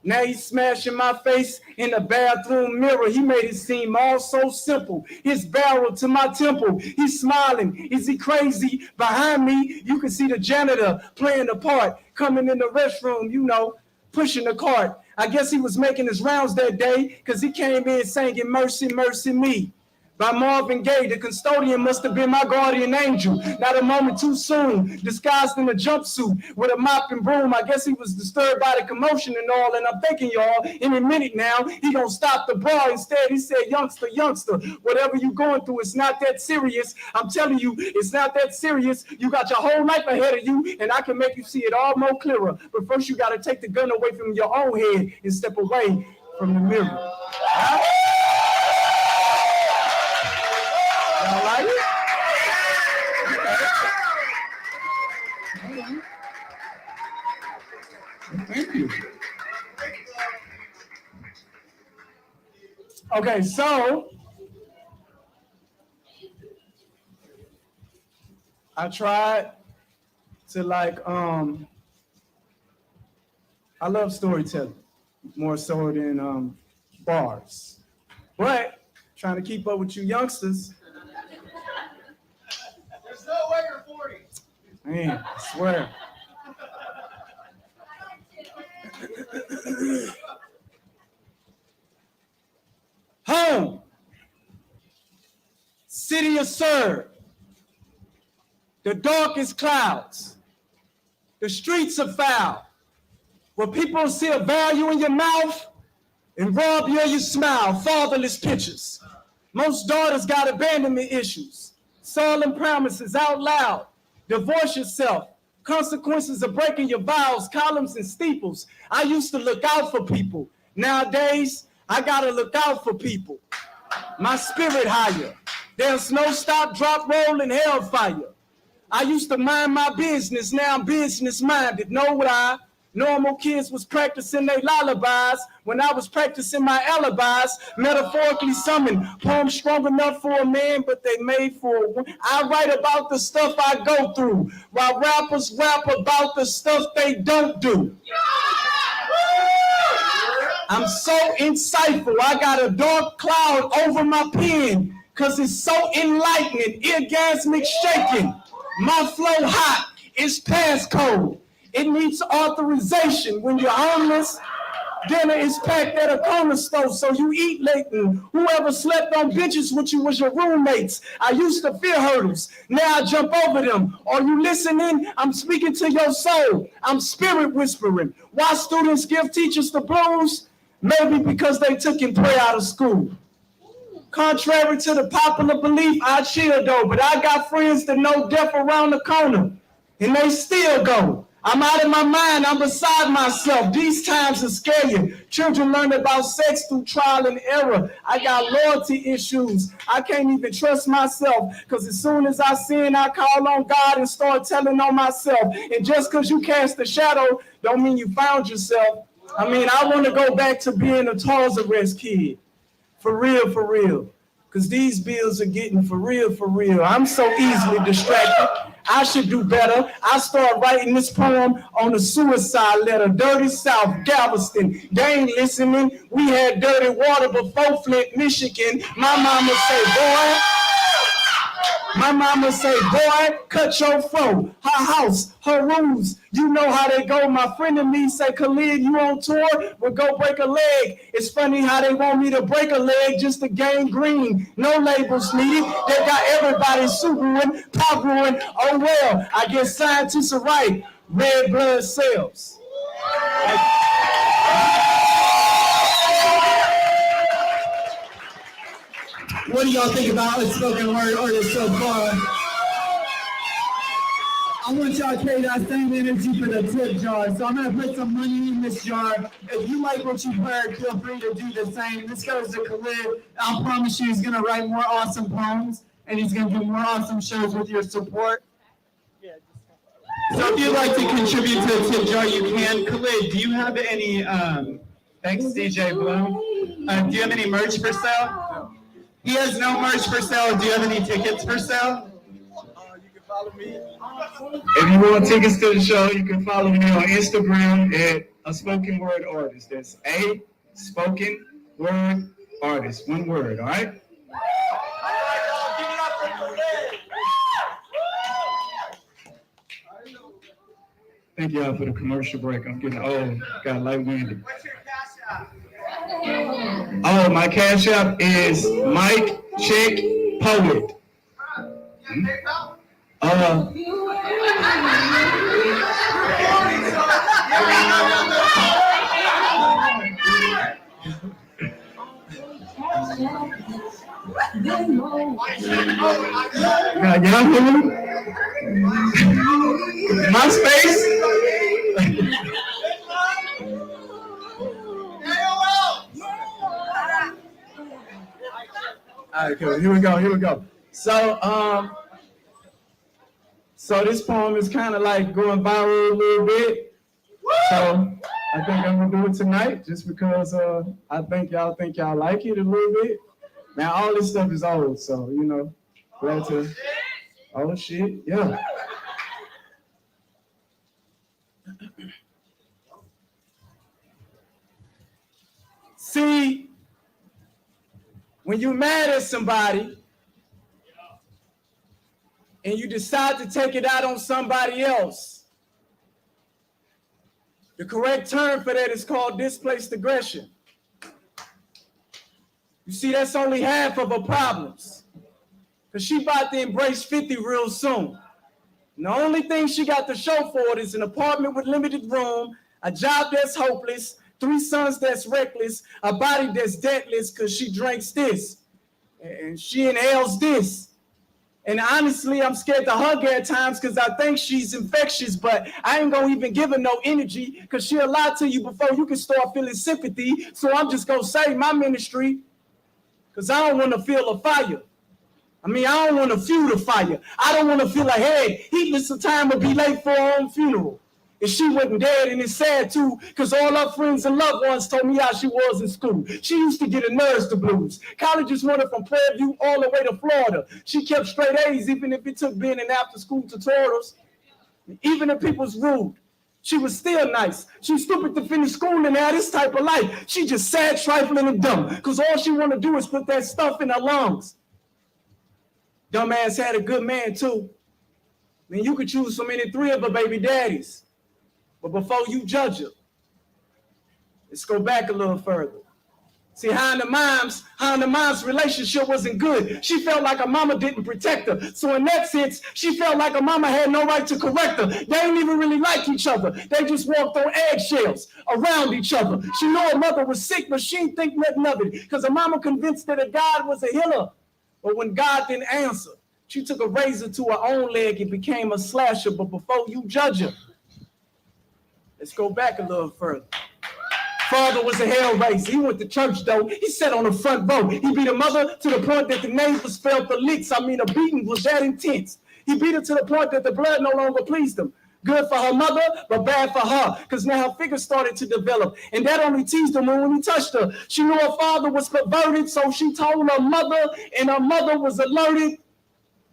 Now he's smashing my face in the bathroom mirror. He made it seem all so simple. His barrel to my temple. He's smiling. Is he crazy? Behind me, you can see the janitor playing the part, coming in the restroom, you know, pushing the cart. I guess he was making his rounds that day because he came in singing Mercy, Mercy Me by Marvin Gaye. The custodian must have been my guardian angel. Not a moment too soon, disguised in a jumpsuit with a mop and broom. I guess he was disturbed by the commotion and all, and I'm thinking, y'all, any minute now, he gonna stop the brawl. Instead, he said, youngster, youngster, whatever you going through, it's not that serious. I'm telling you, it's not that serious. You got your whole life ahead of you, and I can make you see it all more clearer. But first, you gotta take the gun away from your own head and step away from the mirror. Huh? Y'all like it? Thank you. Okay, so I tried to I love storytelling more so than bars, but trying to keep up with you youngsters. There's no way you're 40. Man, I swear. Home, city of Sur, the darkest clouds, the streets are foul, where people see a value in your mouth and rob you of your smile, fatherless pictures. Most daughters got abandonment issues, solemn promises out loud, divorce yourself, consequences of breaking your vows, columns and steeples. I used to look out for people. Nowadays, I gotta look out for people. My spirit higher. There's no stop, drop, roll, and hellfire. I used to mind my business, now I'm business minded. Know what I? Normal kids was practicing their lullabies when I was practicing my alibis, metaphorically summoned. Poems strong enough for a man, but they made for a woman. I write about the stuff I go through, while rappers rap about the stuff they don't do. I'm so insightful, I got a dark cloud over my pen, cause it's so enlightening, orgasmic shaking. My flow hot, it's passcode. It needs authorization. When you're homeless, dinner is packed at a corner store, so you eat late, and whoever slept on benches with you was your roommates. I used to fear hurdles, now I jump over them. Are you listening? I'm speaking to your soul. I'm spirit whispering. Why students give teachers the blues? Maybe because they took and pray out of school. Contrary to the popular belief, I chill though, but I got friends that know death around the corner, and they still go. I'm out of my mind, I'm beside myself. These times are scary. Children learn about sex through trial and error. I got loyalty issues. I can't even trust myself, because as soon as I sin, I call on God and start telling on myself. And just because you cast a shadow, don't mean you found yourself. I mean, I want to go back to being a Toys R Us kid. For real, for real. Because these bills are getting for real, for real. I'm so easily distracted. I should do better. I start writing this poem on a suicide letter. Dirty South, Galveston. They ain't listening. We had dirty water before Flint, Michigan. My mama say, boy, cut your fro. Her house, her rules. You know how they go. My friend and me say, Khalid, you on tour? We'll go break a leg. It's funny how they want me to break a leg just to gain green. No labels needed. They got everybody Subaruing, Pabruing. Oh well, I guess scientists are right. Red blood cells. What do y'all think about a spoken word artist so far? I want y'all to carry that same energy for the tip jar. So I'm gonna put some money in this jar. If you like what you've heard, feel free to do the same. This goes to Khalid. I promise you he's gonna write more awesome poems and he's gonna do more awesome shows with your support. So if you'd like to contribute to the tip jar, you can. Khalid, do you have any, thanks DJ Bloom. Do you have any merch for sale? He has no merch for sale. Do you have any tickets for sale? You can follow me. If you want tickets to the show, you can follow me on Instagram at a spoken word artist. That's a spoken word artist. One word, all right? Thank y'all for the commercial break. I'm getting old. Got light-winded. What's your casket? Oh, my cash app is Mike Chick Poet. Yahoo, MySpace. All right, cool. Here we go. So, so this poem is kind of like going viral a little bit. So I think I'm gonna do it tonight, just because I think y'all like it a little bit. Now all this stuff is old, so you know, glad to. Oh shit, yeah. See, when you're mad at somebody and you decide to take it out on somebody else, the correct term for that is called displaced aggression. You see, that's only half of her problems, because she about to embrace 50 real soon. And the only thing she got to show for it is an apartment with limited room, a job that's hopeless, 3 sons that's reckless, a body that's deathless because she drinks this, and she inhales this. And honestly, I'm scared to hug her at times because I think she's infectious, but I ain't gonna even give her no energy because she'll lie to you before you can start feeling sympathy. So I'm just gonna say my ministry, because I don't want to feel a fire. I don't want to fuel the fire. I don't want to feel like, hey, heedless of time would be late for her own funeral. And she wasn't dead, and it's sad too, because all her friends and loved ones told me how she was in school. She used to get a nurse the blues. Colleges wanted from Prairie View all the way to Florida. She kept straight A's, even if it took being in after-school tutorials. Even if people was rude, she was still nice. She was stupid to finish school and have this type of life. She just sad, trifling, and dumb, because all she want to do is put that stuff in her lungs. Dumbass had a good man, too. You could choose from any 3 of her baby daddies. But before you judge her, let's go back a little further. See, her and the mom's relationship wasn't good. She felt like her mama didn't protect her. So in that sense, she felt like her mama had no right to correct her. They didn't even really like each other. They just walked on eggshells around each other. She knew her mother was sick, but she didn't think nothing of it, because her mama convinced her that God was a healer. But when God didn't answer, she took a razor to her own leg and became a slasher. But before you judge her, let's go back a little further. Father was a hell raiser. He went to church, though. He sat on the front row. He beat her mother to the point that the neighbors felt the licks. The beating was that intense. He beat her to the point that the blood no longer pleased him. Good for her mother, but bad for her, because now her figure started to develop. And that only teased him when he touched her. She knew her father was perverted, so she told her mother, and her mother was alerted.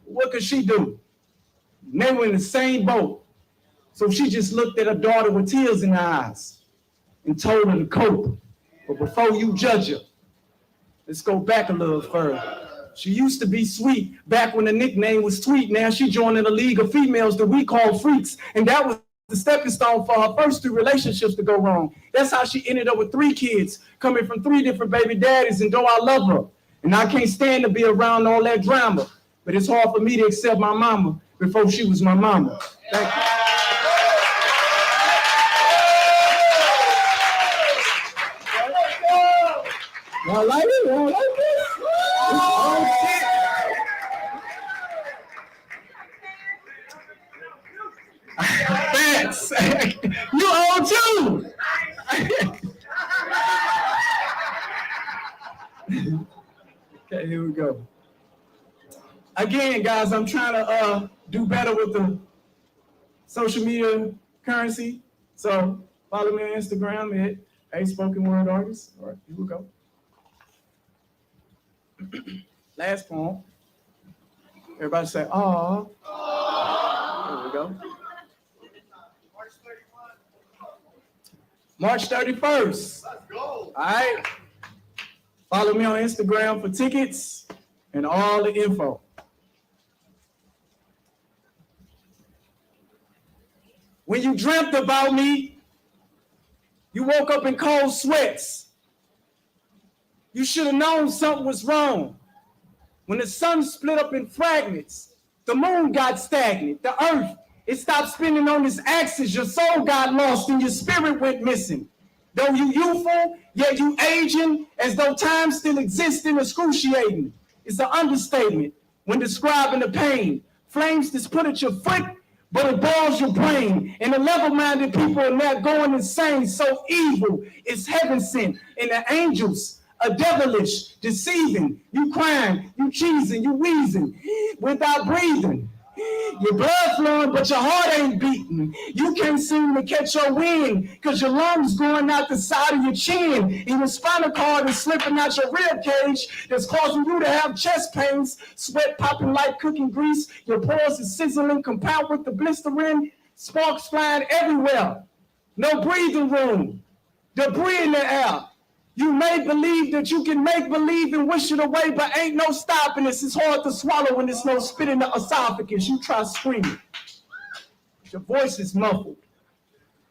What could she do? They were in the same boat. So she just looked at her daughter with tears in her eyes and told her to cope. But before you judge her, let's go back a little further. She used to be sweet back when the nickname was Sweet. Now she joined in a league of females that we call freaks. And that was the stepping stone for her first 3 relationships to go wrong. That's how she ended up with 3 kids coming from 3 different baby daddies. And though I love her, and I can't stand to be around all that drama, but it's hard for me to accept my mama before she was my mama. Thank you. Y'all like it? Y'all like it? Oh, shit. Thanks. You old too. Okay, here we go. Again, guys, I'm trying to do better with the social media currency. So follow me on Instagram at A Spoken Word Artist. All right, here we go. Last poem. Everybody say, "Aw." There we go. March 31st. Let's go. All right. Follow me on Instagram for tickets and all the info. When you dreamt about me, you woke up in cold sweats. You should have known something was wrong. When the sun split up in fragments, the moon got stagnant, the earth, it stopped spinning on its axis, your soul got lost and your spirit went missing. Though you youthful, yet you aging, as though time still exists and excruciating. It's an understatement when describing the pain. Flames that's put at your foot, but it boils your brain. And the level-minded people are not going insane, so evil is heaven sent. And the angels are devilish, deceiving. You crying, you cheesing, you wheezing, without breathing. Your blood flowing, but your heart ain't beating. You can't seem to catch your wind, because your lungs going out the side of your chin. And your spinal cord is slipping out your rib cage that's causing you to have chest pains, sweat popping like cooking grease. Your pores is sizzling, compound with the blistering, sparks flying everywhere. No breathing room, debris in the air. You may believe that you can make believe and wish it away, but ain't no stopping this. It's hard to swallow when there's no spit in the esophagus. You try screaming. Your voice is muffled.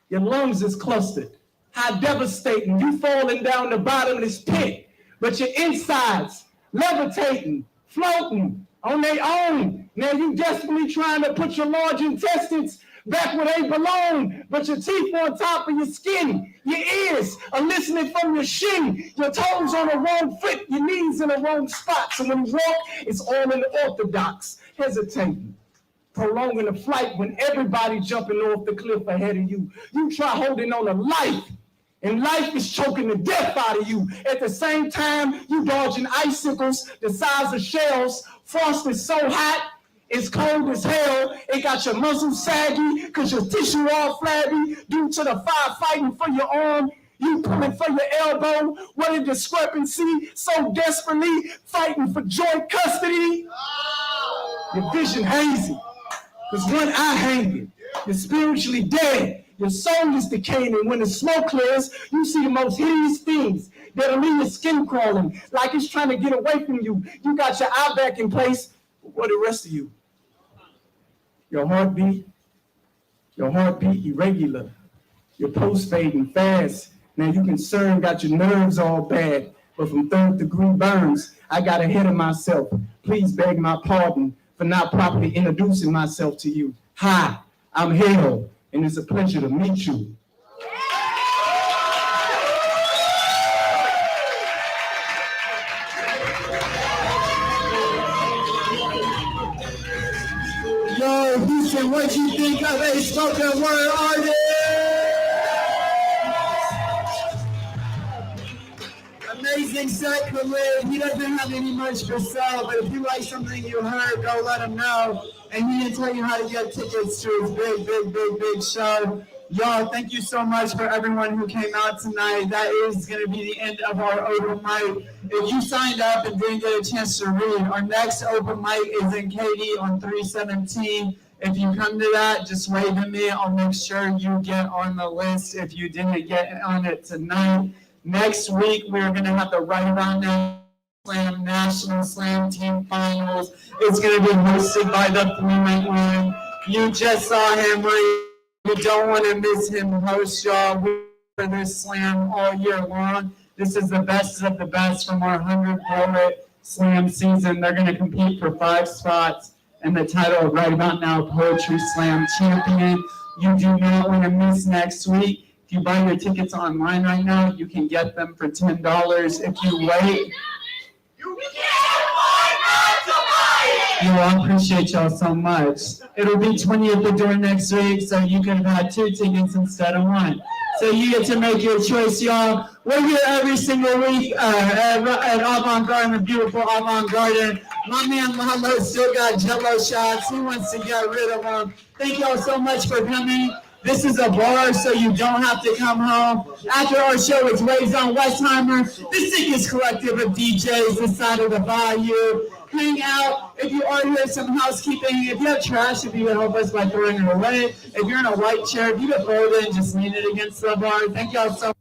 Your lungs is clustered. How devastating. You falling down the bottomless pit, but your insides levitating, floating on their own. Now you desperately trying to put your large intestines back where they belong, but your teeth on top of your skin, your ears are listening from your shin, your toes on the wrong foot, your knees in the wrong spot. So when you walk, it's all in the orthodox, hesitating, prolonging the flight when everybody jumping off the cliff ahead of you. You try holding on to life, and life is choking the death out of you. At the same time, you dodging icicles the size of shells. Frost is so hot, it's cold as hell. It got your muscles saggy because your tissue all flabby due to the fire fighting for your arm. You pulling for your elbow. What a discrepancy. So desperately fighting for joint custody. Your vision hazy because one eye hanging. You're spiritually dead. Your soul is decaying. And when the smoke clears, you see the most hideous things that'll leave your skin crawling like it's trying to get away from you. You got your eye back in place. What the rest of you? Your heartbeat irregular. Your pulse fading fast. Now you concerned, got your nerves all bad, but from 3rd degree burns, I got ahead of myself. Please beg my pardon for not properly introducing myself to you. Hi, I'm Hale, and it's a pleasure to meet you. Yo, Houston, what you think of a spoken word artist? Amazing set, Khalid. He doesn't have any much for sale, but if you like something you heard, go let him know. And he can tell you how to get tickets to his big show. Y'all, thank you so much for everyone who came out tonight. That is going to be the end of our open mic. If you signed up and didn't get a chance to read, our next open mic is in Katy on 3/17. If you come to that, just wave at me. I'll make sure you get on the list if you didn't get on it tonight. Next week, we're going to have the Right Around Now Slam National Slam Team Finals. It's going to be hosted by the 3-Night. You just saw him read. You don't want to miss him host, y'all. We're for this slam all year long. This is the best of the best from our 100 poet slam season. They're going to compete for 5 spots and the title of Right About Now Poetry Slam Champion. You do not want to miss next week. If you buy your tickets online right now, you can get them for $10. If you wait, I appreciate y'all so much. It'll be 20 at the door next week, so you can have had 2 tickets instead of 1. So you get to make your choice, y'all. We're here every single week at Avant-Garden, the beautiful Avant-Garden. My man Lalo still got Jello shots. He wants to get rid of them. Thank y'all so much for coming. This is a bar, so you don't have to come home. After our show, it's Waves on Westheimer, the sickest collective of DJs this side of the bayou. Hang out. If you are here, some housekeeping. If you have trash, if you can help us by throwing it away. If you're in a white chair, if you can throw it in, just lean it against the bar. Thank y'all so much.